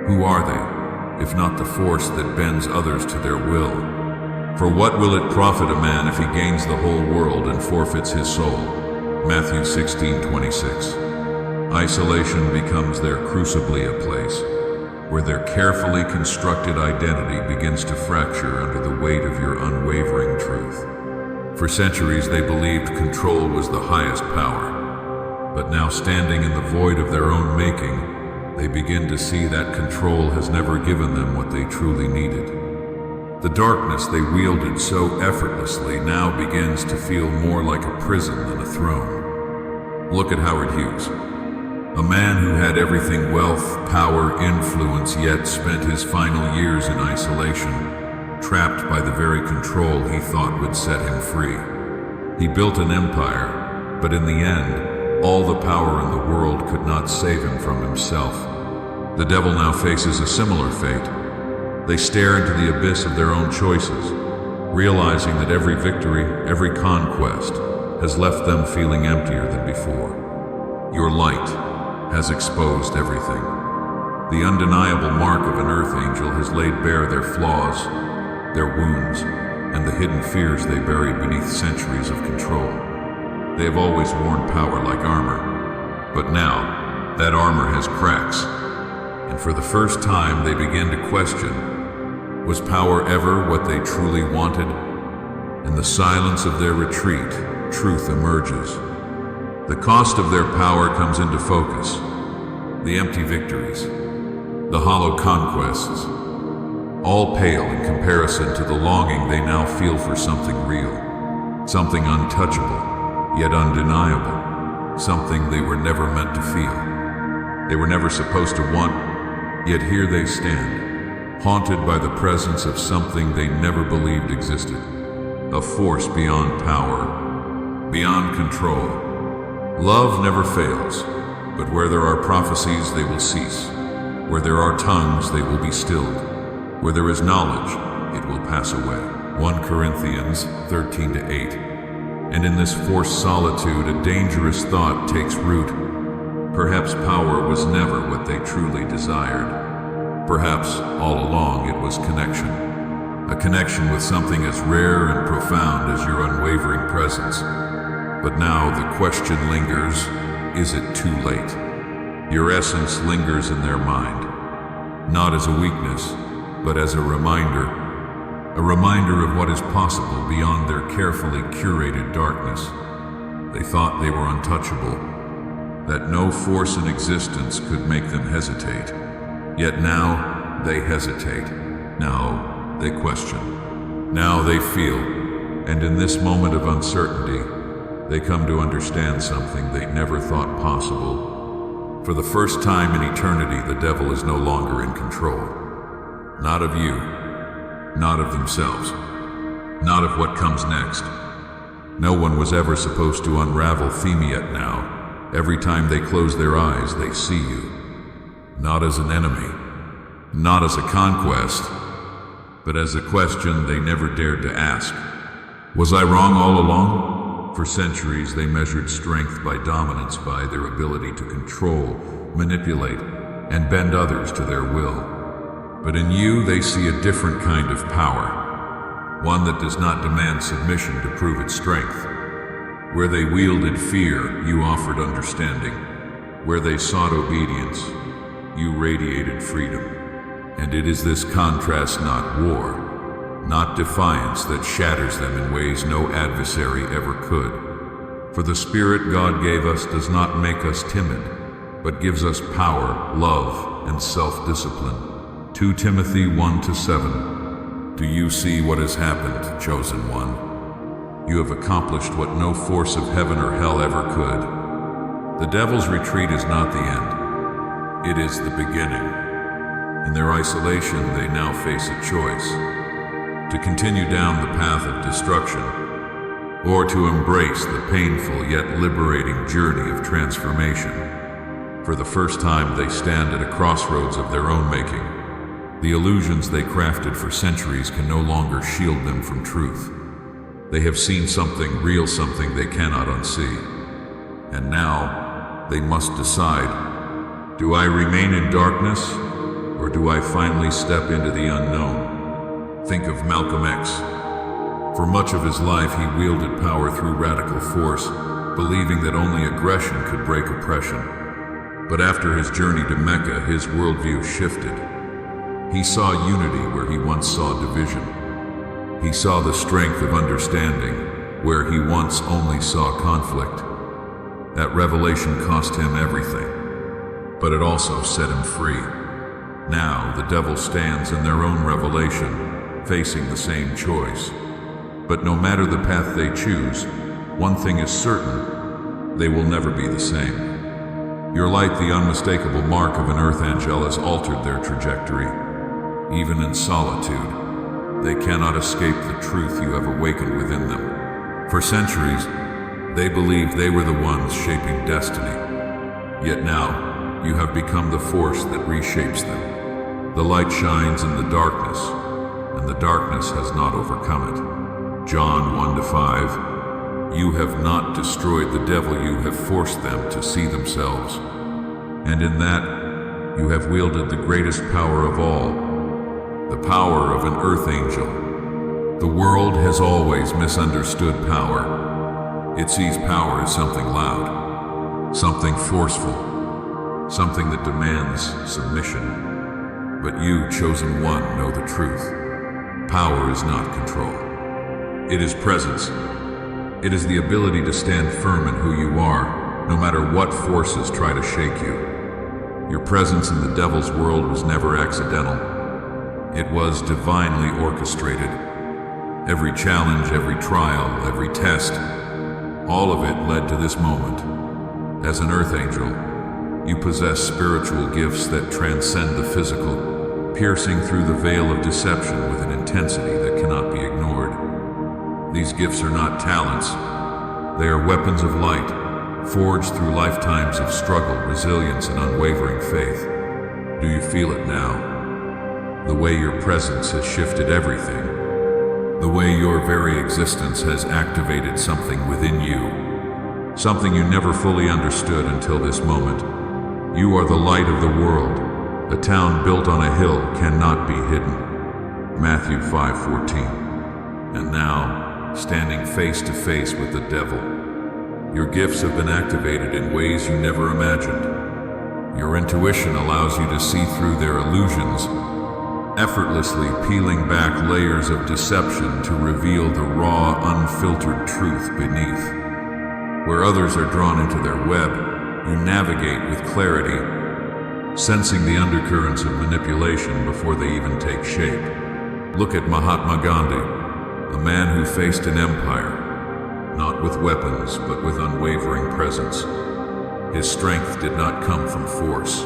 A: Who are they, if not the force that bends others to their will? For what will it profit a man if he gains the whole world and forfeits his soul? Matthew 16:26. Isolation becomes their crucibly, a place where their carefully constructed identity begins to fracture under the weight of your unwavering truth. For centuries they believed control was the highest power. But now, standing in the void of their own making, they begin to see that control has never given them what they truly needed. The darkness they wielded so effortlessly now begins to feel more like a prison than a throne. Look at Howard Hughes, a man who had everything: wealth, power, influence, yet spent his final years in isolation, trapped by the very control he thought would set him free. He built an empire, but in the end, all the power in the world could not save him from himself. The devil now faces a similar fate. They stare into the abyss of their own choices, realizing that every victory, every conquest, has left them feeling emptier than before. Your light has exposed everything. The undeniable mark of an Earth Angel has laid bare their flaws, their wounds, and the hidden fears they buried beneath centuries of control. They have always worn power like armor, but now that armor has cracks, and for the first time they begin to question, was power ever what they truly wanted? In the silence of their retreat, truth emerges. The cost of their power comes into focus. The empty victories, the hollow conquests, all pale in comparison to the longing they now feel for something real, something untouchable, yet undeniable, something they were never meant to feel. They were never supposed to want, yet here they stand, haunted by the presence of something they never believed existed, a force beyond power, beyond control. Love never fails, but where there are prophecies, they will cease. Where there are tongues, they will be stilled. Where there is knowledge, it will pass away. 1 Corinthians 13-8. And in this forced solitude, a dangerous thought takes root. Perhaps power was never what they truly desired. Perhaps all along it was connection. A connection with something as rare and profound as your unwavering presence. But now the question lingers, is it too late? Your essence lingers in their mind, not as a weakness, but as a reminder of what is possible beyond their carefully curated darkness. They thought they were untouchable, that no force in existence could make them hesitate. Yet now they hesitate. Now they question. Now they feel. And in this moment of uncertainty, they come to understand something they never thought possible. For the first time in eternity, the devil is no longer in control. Not of you, not of themselves, not of what comes next. No one was ever supposed to unravel theme yet now. Every time they close their eyes, they see you. Not as an enemy, not as a conquest, but as a question they never dared to ask. Was I wrong all along? For centuries, they measured strength by dominance, by their ability to control, manipulate, and bend others to their will. But in you, they see a different kind of power, one that does not demand submission to prove its strength. Where they wielded fear, you offered understanding. Where they sought obedience, you radiated freedom. And it is this contrast, not war, not defiance, that shatters them in ways no adversary ever could. For the Spirit God gave us does not make us timid, but gives us power, love, and self-discipline. 2 Timothy 1-7. Do you see what has happened, chosen one? You have accomplished what no force of heaven or hell ever could. The devil's retreat is not the end. It is the beginning. In their isolation, they now face a choice: to continue down the path of destruction, or to embrace the painful yet liberating journey of transformation. For the first time, they stand at a crossroads of their own making. The illusions they crafted for centuries can no longer shield them from truth. They have seen something real, something they cannot unsee. And now, they must decide: do I remain in darkness, or do I finally step into the unknown? Think of Malcolm X. For much of his life, he wielded power through radical force, believing that only aggression could break oppression. But after his journey to Mecca, his worldview shifted. He saw unity where he once saw division. He saw the strength of understanding where he once only saw conflict. That revelation cost him everything, but it also set him free. Now the devil stands in their own revelation, facing the same choice. But no matter the path they choose, one thing is certain: they will never be the same. Your light, the unmistakable mark of an earth angel, has altered their trajectory. Even in solitude, they cannot escape the truth you have awakened within them. For centuries, they believed they were the ones shaping destiny. Yet now, you have become the force that reshapes them. The light shines in the darkness, and the darkness has not overcome it. John 1-5. You have not destroyed the devil, you have forced them to see themselves. And in that, you have wielded the greatest power of all, the power of an earth angel. The world has always misunderstood power. It sees power as something loud, something forceful, something that demands submission. But you, chosen one, know the truth. Power is not control. It is presence. It is the ability to stand firm in who you are, no matter what forces try to shake you. Your presence in the devil's world was never accidental. It was divinely orchestrated. Every challenge, every trial, every test, all of it led to this moment. As an earth angel, you possess spiritual gifts that transcend the physical, piercing through the veil of deception with an intensity that cannot be ignored. These gifts are not talents. They are weapons of light, forged through lifetimes of struggle, resilience, and unwavering faith. Do you feel it now? The way your presence has shifted everything. The way your very existence has activated something within you. Something you never fully understood until this moment. You are the light of the world. A town built on a hill cannot be hidden. Matthew 5:14. And now, standing face to face with the devil, your gifts have been activated in ways you never imagined. Your intuition allows you to see through their illusions, effortlessly peeling back layers of deception to reveal the raw, unfiltered truth beneath. Where others are drawn into their web, you navigate with clarity, sensing the undercurrents of manipulation before they even take shape. Look at Mahatma Gandhi, a man who faced an empire, not with weapons, but with unwavering presence. His strength did not come from force.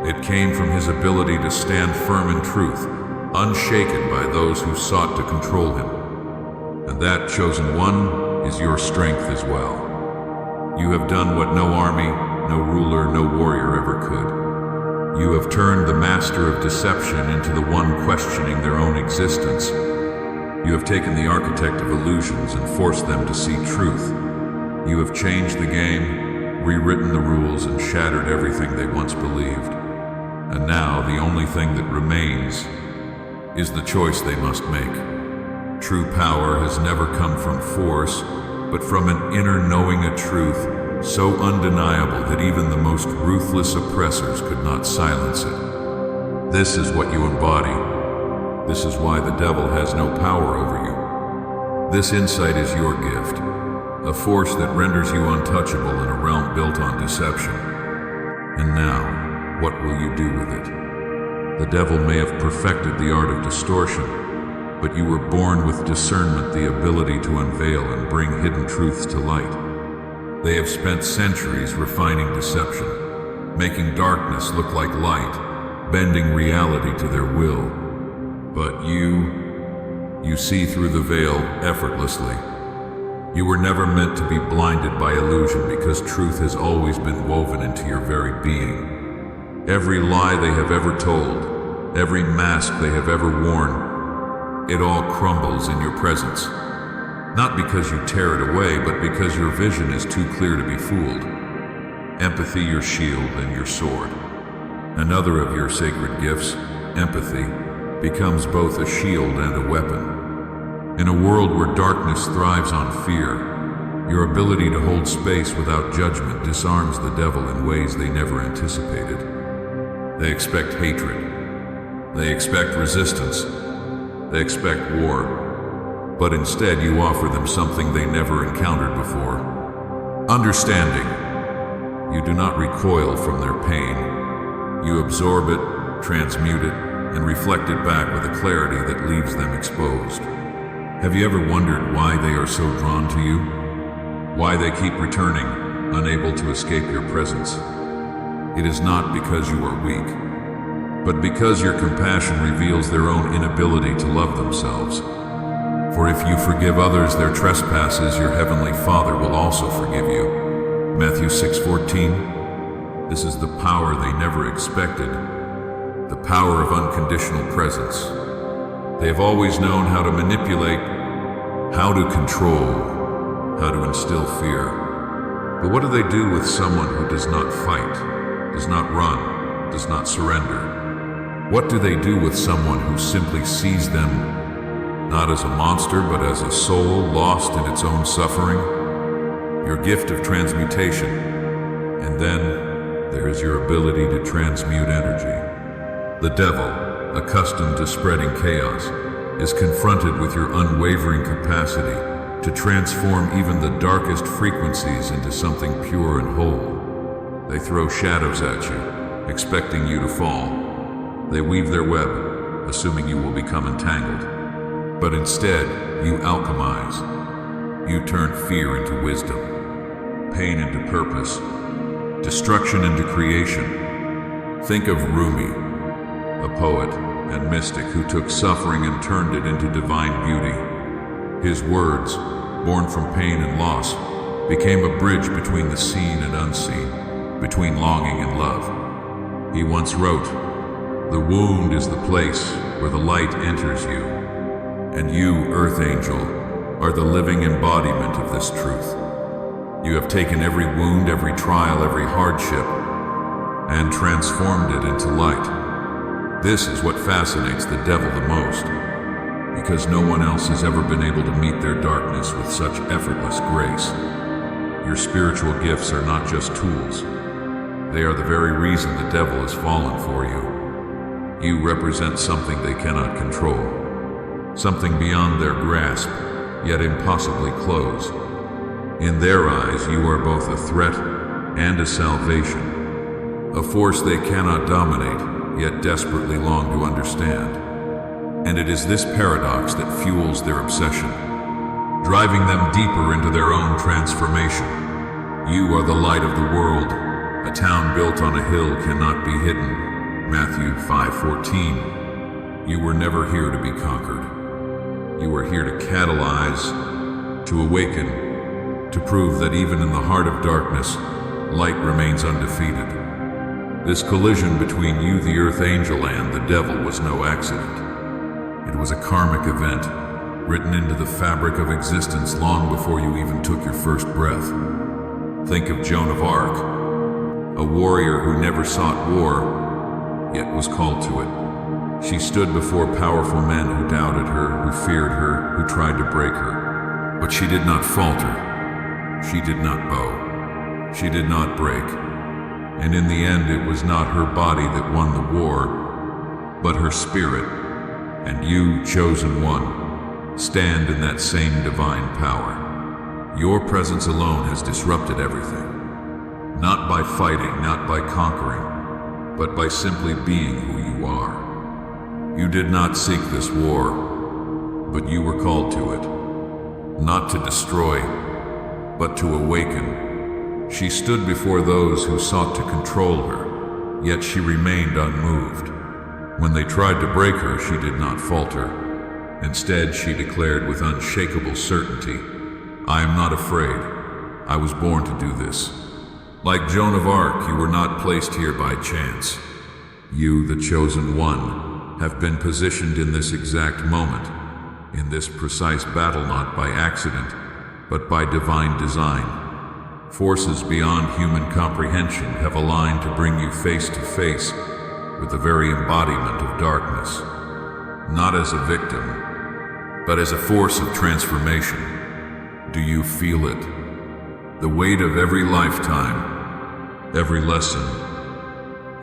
A: It came from his ability to stand firm in truth, unshaken by those who sought to control him. And that, chosen one, is your strength as well. You have done what no army, no ruler, no warrior ever could. You have turned the master of deception into the one questioning their own existence. You have taken the architect of illusions and forced them to see truth. You have changed the game, rewritten the rules, and shattered everything they once believed. And now the only thing that remains is the choice they must make. True power has never come from force, but from an inner knowing a truth so undeniable that even the most ruthless oppressors could not silence it. This is what you embody. This is why the devil has no power over you. This insight is your gift, a force that renders you untouchable in a realm built on deception. And now, what will you do with it? The devil may have perfected the art of distortion, but you were born with discernment, the ability to unveil and bring hidden truths to light. They have spent centuries refining deception, making darkness look like light, bending reality to their will. But you see through the veil effortlessly. You were never meant to be blinded by illusion because truth has always been woven into your very being. Every lie they have ever told, every mask they have ever worn, it all crumbles in your presence. Not because you tear it away, but because your vision is too clear to be fooled. Empathy, your shield and your sword. Another of your sacred gifts, empathy, becomes both a shield and a weapon. In a world where darkness thrives on fear, your ability to hold space without judgment disarms the devil in ways they never anticipated. They expect hatred. They expect resistance. They expect war. But instead you offer them something they never encountered before. Understanding. You do not recoil from their pain. You absorb it, transmute it, and reflect it back with a clarity that leaves them exposed. Have you ever wondered why they are so drawn to you? Why they keep returning, unable to escape your presence? It is not because you are weak, but because your compassion reveals their own inability to love themselves. For if you forgive others their trespasses, your heavenly Father will also forgive you. Matthew 6:14. This is the power they never expected. The power of unconditional presence. They have always known how to manipulate, how to control, how to instill fear. But what do they do with someone who does not fight, does not run, does not surrender? What do they do with someone who simply sees them not as a monster, but as a soul lost in its own suffering? Your gift of transmutation. And then there is your ability to transmute energy. The devil, accustomed to spreading chaos, is confronted with your unwavering capacity to transform even the darkest frequencies into something pure and whole. They throw shadows at you, expecting you to fall. They weave their web, assuming you will become entangled. But instead, you alchemize. You turn fear into wisdom, pain into purpose, destruction into creation. Think of Rumi, a poet and mystic who took suffering and turned it into divine beauty. His words, born from pain and loss, became a bridge between the seen and unseen, between longing and love. He once wrote, "The wound is the place where the light enters you, and you, Earth Angel, are the living embodiment of this truth. You have taken every wound, every trial, every hardship, and transformed it into light. This is what fascinates the devil the most, because no one else has ever been able to meet their darkness with such effortless grace. Your spiritual gifts are not just tools. They are the very reason the devil has fallen for you. You represent something they cannot control, something beyond their grasp, yet impossibly close. In their eyes, you are both a threat and a salvation, a force they cannot dominate, yet desperately long to understand. And it is this paradox that fuels their obsession, driving them deeper into their own transformation. You are the light of the world. A town built on a hill cannot be hidden. Matthew 5:14. You were never here to be conquered. You are here to catalyze, to awaken, to prove that even in the heart of darkness, light remains undefeated. This collision between you, the Earth Angel, and the devil was no accident. It was a karmic event, written into the fabric of existence long before you even took your first breath. Think of Joan of Arc, a warrior who never sought war, yet was called to it. She stood before powerful men who doubted her, who feared her, who tried to break her. But she did not falter. She did not bow. She did not break. And in the end, it was not her body that won the war, but her spirit. And you, chosen one, stand in that same divine power. Your presence alone has disrupted everything. Not by fighting, not by conquering, but by simply being who you are. You did not seek this war, but you were called to it. Not to destroy, but to awaken. She stood before those who sought to control her, yet she remained unmoved. When they tried to break her, she did not falter. Instead, she declared with unshakable certainty, "I am not afraid. I was born to do this." Like Joan of Arc, you were not placed here by chance. You, the chosen one, have been positioned in this exact moment, in this precise battle, not by accident, but by divine design. Forces beyond human comprehension have aligned to bring you face to face with the very embodiment of darkness, not as a victim, but as a force of transformation. Do you feel it? The weight of every lifetime, every lesson,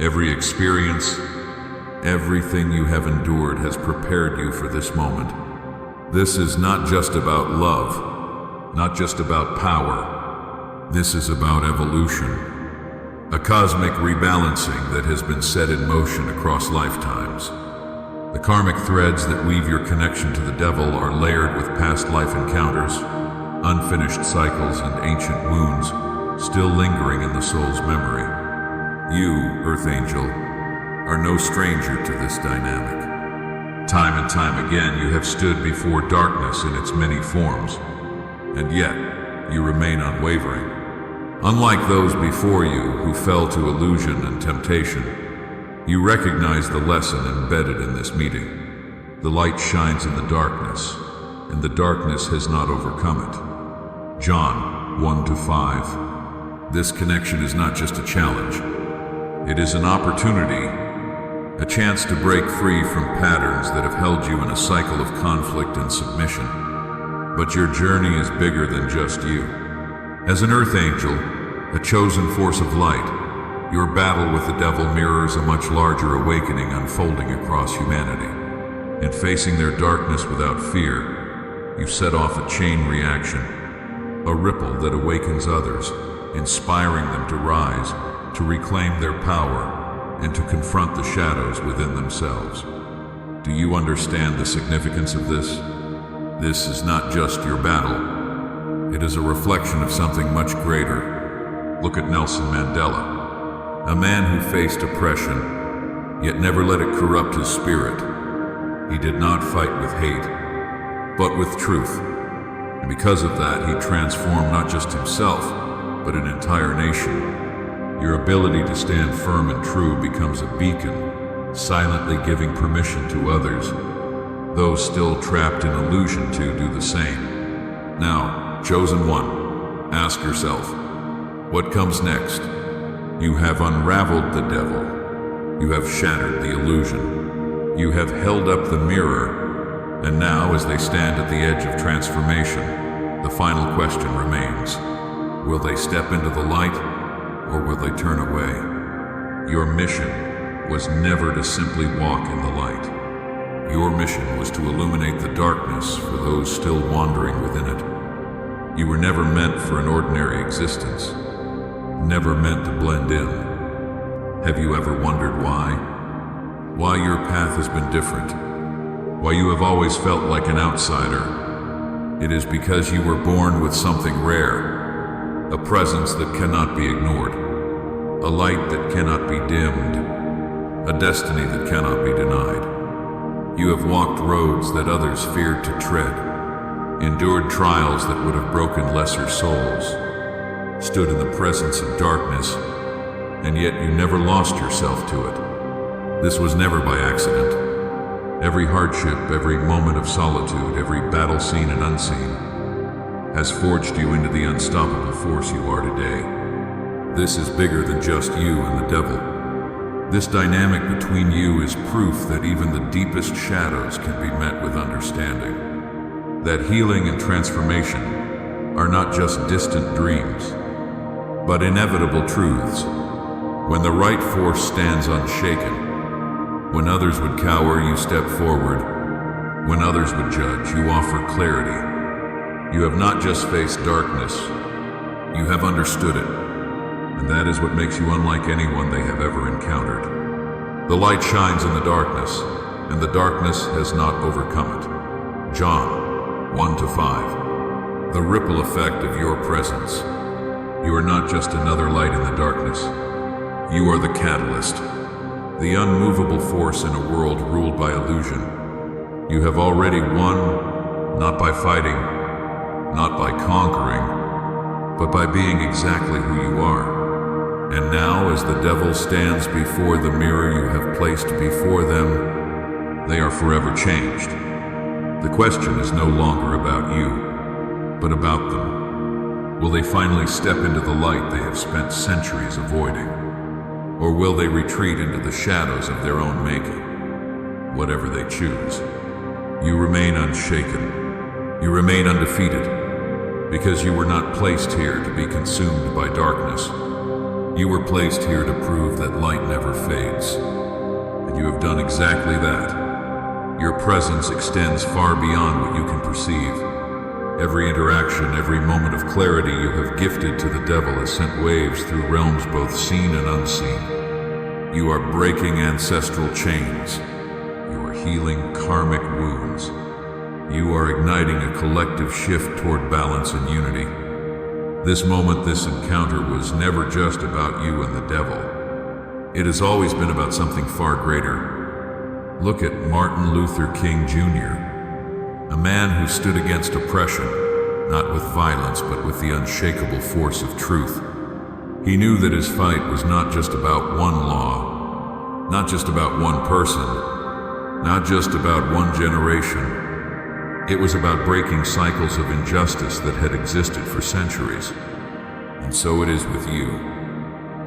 A: every experience, everything you have endured has prepared you for this moment. This is not just about love, not just about power. This is about evolution, a cosmic rebalancing that has been set in motion across lifetimes. The karmic threads that weave your connection to the devil are layered with past life encounters, unfinished cycles, and ancient wounds still lingering in the soul's memory. You, Earth Angel, are no stranger to this dynamic. Time and time again, you have stood before darkness in its many forms, and yet you remain unwavering. Unlike those before you who fell to illusion and temptation, you recognize the lesson embedded in this meeting. The light shines in the darkness, and the darkness has not overcome it. John 1-5. This connection is not just a challenge. It is an opportunity, a chance to break free from patterns that have held you in a cycle of conflict and submission. But your journey is bigger than just you. As an Earth Angel, a chosen force of light, your battle with the devil mirrors a much larger awakening unfolding across humanity. In facing their darkness without fear, you set off a chain reaction, a ripple that awakens others, inspiring them to rise, to reclaim their power, and to confront the shadows within themselves. Do you understand the significance of this? This is not just your battle. It is a reflection of something much greater. Look at Nelson Mandela, a man who faced oppression, yet never let it corrupt his spirit. He did not fight with hate, but with truth. And because of that, he transformed not just himself, but an entire nation. Your ability to stand firm and true becomes a beacon, silently giving permission to others, those still trapped in illusion, to do the same. Now, chosen one, ask yourself, what comes next? You have unraveled the devil. You have shattered the illusion. You have held up the mirror. And now, as they stand at the edge of transformation, the final question remains. Will they step into the light, or will they turn away? Your mission was never to simply walk in the light. Your mission was to illuminate the darkness for those still wandering within it. You were never meant for an ordinary existence, never meant to blend in. Have you ever wondered why? Why your path has been different? Why you have always felt like an outsider? It is because you were born with something rare, a presence that cannot be ignored, a light that cannot be dimmed, a destiny that cannot be denied. You have walked roads that others feared to tread, endured trials that would have broken lesser souls, stood in the presence of darkness, and yet you never lost yourself to it. This was never by accident. Every hardship, every moment of solitude, every battle seen and unseen, has forged you into the unstoppable force you are today. This is bigger than just you and the devil. This dynamic between you is proof that even the deepest shadows can be met with understanding. That healing and transformation are not just distant dreams, but inevitable truths. When the right force stands unshaken, when others would cower, you step forward. When others would judge, you offer clarity. You have not just faced darkness, you have understood it. And that is what makes you unlike anyone they have ever encountered. The light shines in the darkness, and the darkness has not overcome it. John 1-5. The ripple effect of your presence. You are not just another light in the darkness. You are the catalyst, the unmovable force in a world ruled by illusion. You have already won, not by fighting, not by conquering, but by being exactly who you are. And now, as the devil stands before the mirror you have placed before them, they are forever changed. The question is no longer about you, but about them. Will they finally step into the light they have spent centuries avoiding? Or will they retreat into the shadows of their own making? Whatever they choose, you remain unshaken. You remain undefeated, because you were not placed here to be consumed by darkness. You were placed here to prove that light never fades, and you have done exactly that. Your presence extends far beyond what you can perceive. Every interaction, every moment of clarity you have gifted to the devil has sent waves through realms both seen and unseen. You are breaking ancestral chains. You are healing karmic wounds. You are igniting a collective shift toward balance and unity. This moment, this encounter was never just about you and the devil. It has always been about something far greater. Look at Martin Luther King Jr., a man who stood against oppression, not with violence, but with the unshakable force of truth. He knew that his fight was not just about one law, not just about one person, not just about one generation. It was about breaking cycles of injustice that had existed for centuries. And so it is with you.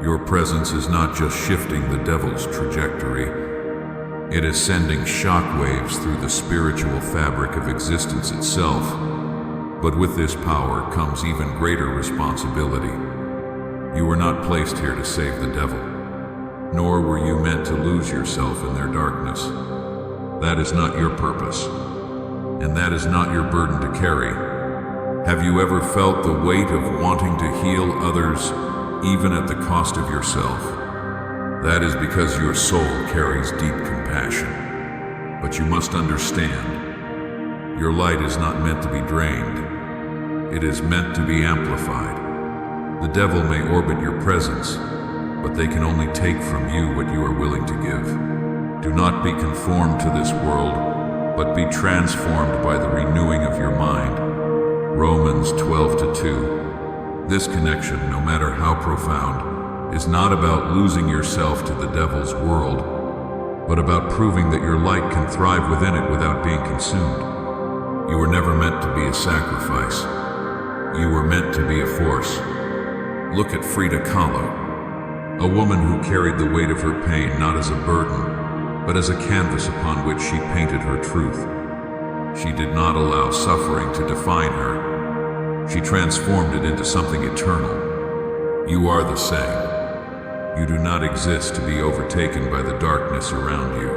A: Your presence is not just shifting the devil's trajectory. It is sending shockwaves through the spiritual fabric of existence itself. But with this power comes even greater responsibility. You were not placed here to save the devil, nor were you meant to lose yourself in their darkness. That is not your purpose. And that is not your burden to carry. Have you ever felt the weight of wanting to heal others, even at the cost of yourself? That is because your soul carries deep compassion. But you must understand, your light is not meant to be drained. It is meant to be amplified. The devil may orbit your presence, but they can only take from you what you are willing to give. Do not be conformed to this world, but be transformed by the renewing of your mind. Romans 12:2. This connection, no matter how profound, is not about losing yourself to the devil's world, but about proving that your light can thrive within it without being consumed. You were never meant to be a sacrifice. You were meant to be a force. Look at Frida Kahlo, a woman who carried the weight of her pain not as a burden, but as a canvas upon which she painted her truth. She did not allow suffering to define her. She transformed it into something eternal. You are the same. You do not exist to be overtaken by the darkness around you.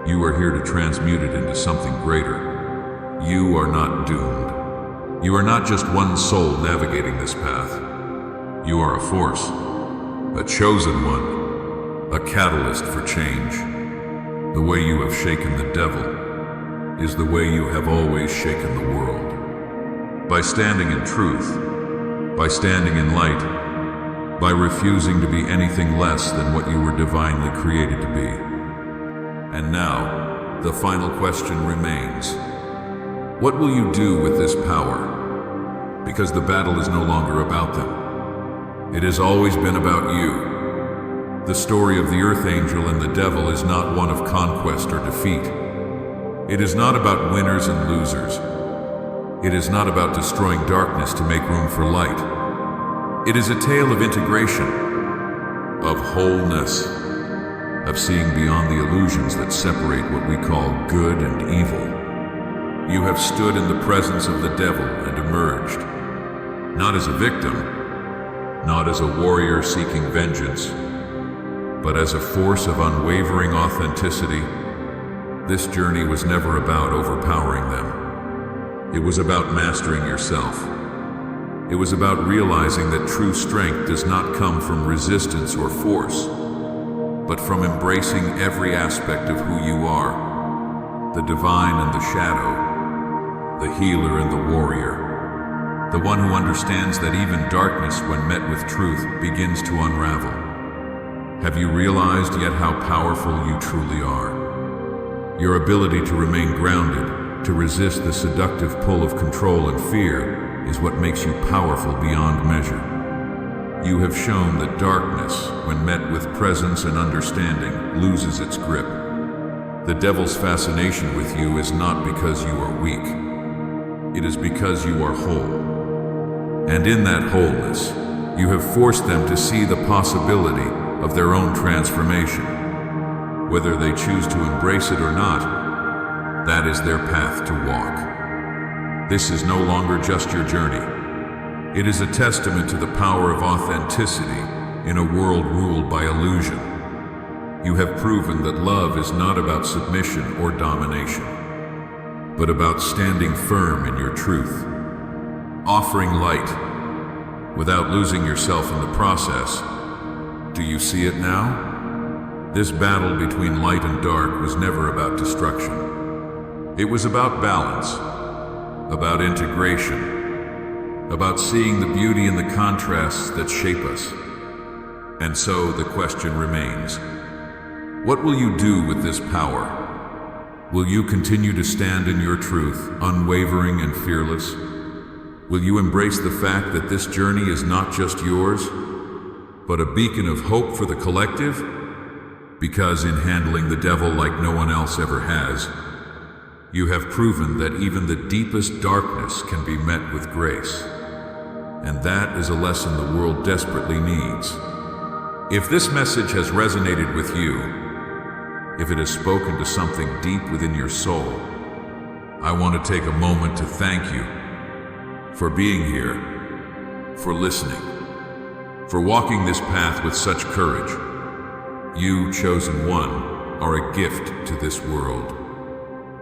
A: You are here to transmute it into something greater. You are not doomed. You are not just one soul navigating this path. You are a force, a chosen one, a catalyst for change. The way you have shaken the devil is the way you have always shaken the world. By standing in truth, by standing in light, by refusing to be anything less than what you were divinely created to be. And now, the final question remains. What will you do with this power? Because the battle is no longer about them. It has always been about you. The story of the Earth Angel and the devil is not one of conquest or defeat. It is not about winners and losers. It is not about destroying darkness to make room for light. It is a tale of integration, of wholeness, of seeing beyond the illusions that separate what we call good and evil. You have stood in the presence of the devil and emerged, not as a victim, not as a warrior seeking vengeance, but as a force of unwavering authenticity. This journey was never about overpowering them. It was about mastering yourself. It was about realizing that true strength does not come from resistance or force, but from embracing every aspect of who you are, the divine and the shadow, the healer and the warrior, the one who understands that even darkness, when met with truth, begins to unravel. Have you realized yet how powerful you truly are? Your ability to remain grounded, to resist the seductive pull of control and fear, is what makes you powerful beyond measure. You have shown that darkness, when met with presence and understanding, loses its grip. The devil's fascination with you is not because you are weak. It is because you are whole. And in that wholeness, you have forced them to see the possibility of their own transformation. Whether they choose to embrace it or not, that is their path to walk. This is no longer just your journey. It is a testament to the power of authenticity in a world ruled by illusion. You have proven that love is not about submission or domination, but about standing firm in your truth, offering light without losing yourself in the process. Do you see it now? This battle between light and dark was never about destruction. It was about balance, about integration, about seeing the beauty in the contrasts that shape us. And so the question remains, what will you do with this power? Will you continue to stand in your truth, unwavering and fearless? Will you embrace the fact that this journey is not just yours, but a beacon of hope for the collective? Because in handling the devil like no one else ever has, you have proven that even the deepest darkness can be met with grace. And that is a lesson the world desperately needs. If this message has resonated with you, if it has spoken to something deep within your soul, I want to take a moment to thank you for being here, for listening, for walking this path with such courage. You, chosen one, are a gift to this world,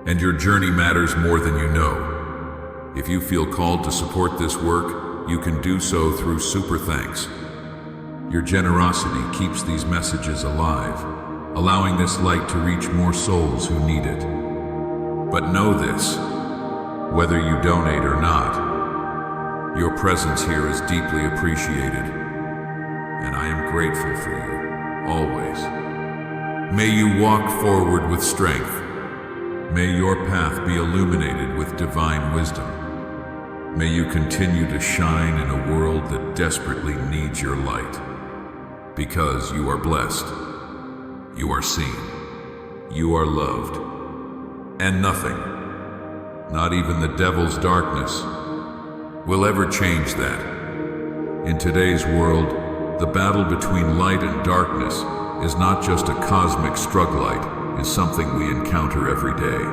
A: and your journey matters more than you know. If you feel called to support this work, you can do so through Super Thanks. Your generosity keeps these messages alive, allowing this light to reach more souls who need it. But know this, whether you donate or not, your presence here is deeply appreciated, and I am grateful for you. Always. May you walk forward with strength. May your path be illuminated with divine wisdom. May you continue to shine in a world that desperately needs your light. Because you are blessed, you are seen, you are loved, and nothing, not even the devil's darkness, will ever change that. In today's world, the battle between light and darkness is not just a cosmic struglite, it's something we encounter every day.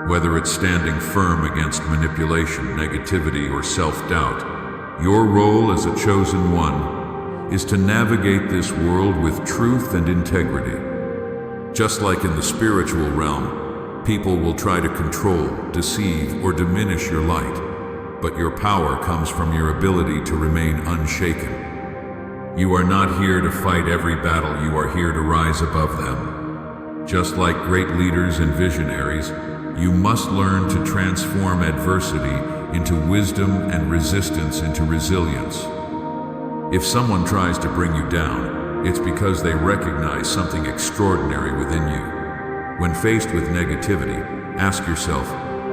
A: Whether it's standing firm against manipulation, negativity, or self-doubt, your role as a chosen one is to navigate this world with truth and integrity. Just like in the spiritual realm, people will try to control, deceive, or diminish your light, but your power comes from your ability to remain unshaken. You are not here to fight every battle, you are here to rise above them. Just like great leaders and visionaries, you must learn to transform adversity into wisdom and resistance into resilience. If someone tries to bring you down, it's because they recognize something extraordinary within you. When faced with negativity, ask yourself,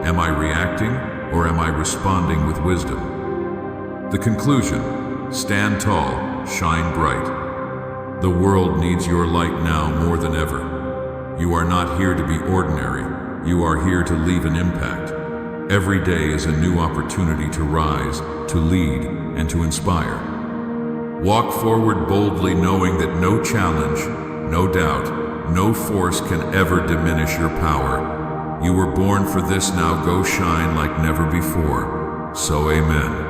A: am I reacting or am I responding with wisdom? The conclusion, stand tall, shine bright. The world needs your light now more than ever. You are not here to be ordinary, You are here to leave an impact. Every day is a new opportunity to rise, to lead, and to inspire. Walk forward boldly, knowing that no challenge, no doubt, no force can ever diminish your power. You were born for this. Now go shine like never before. So amen.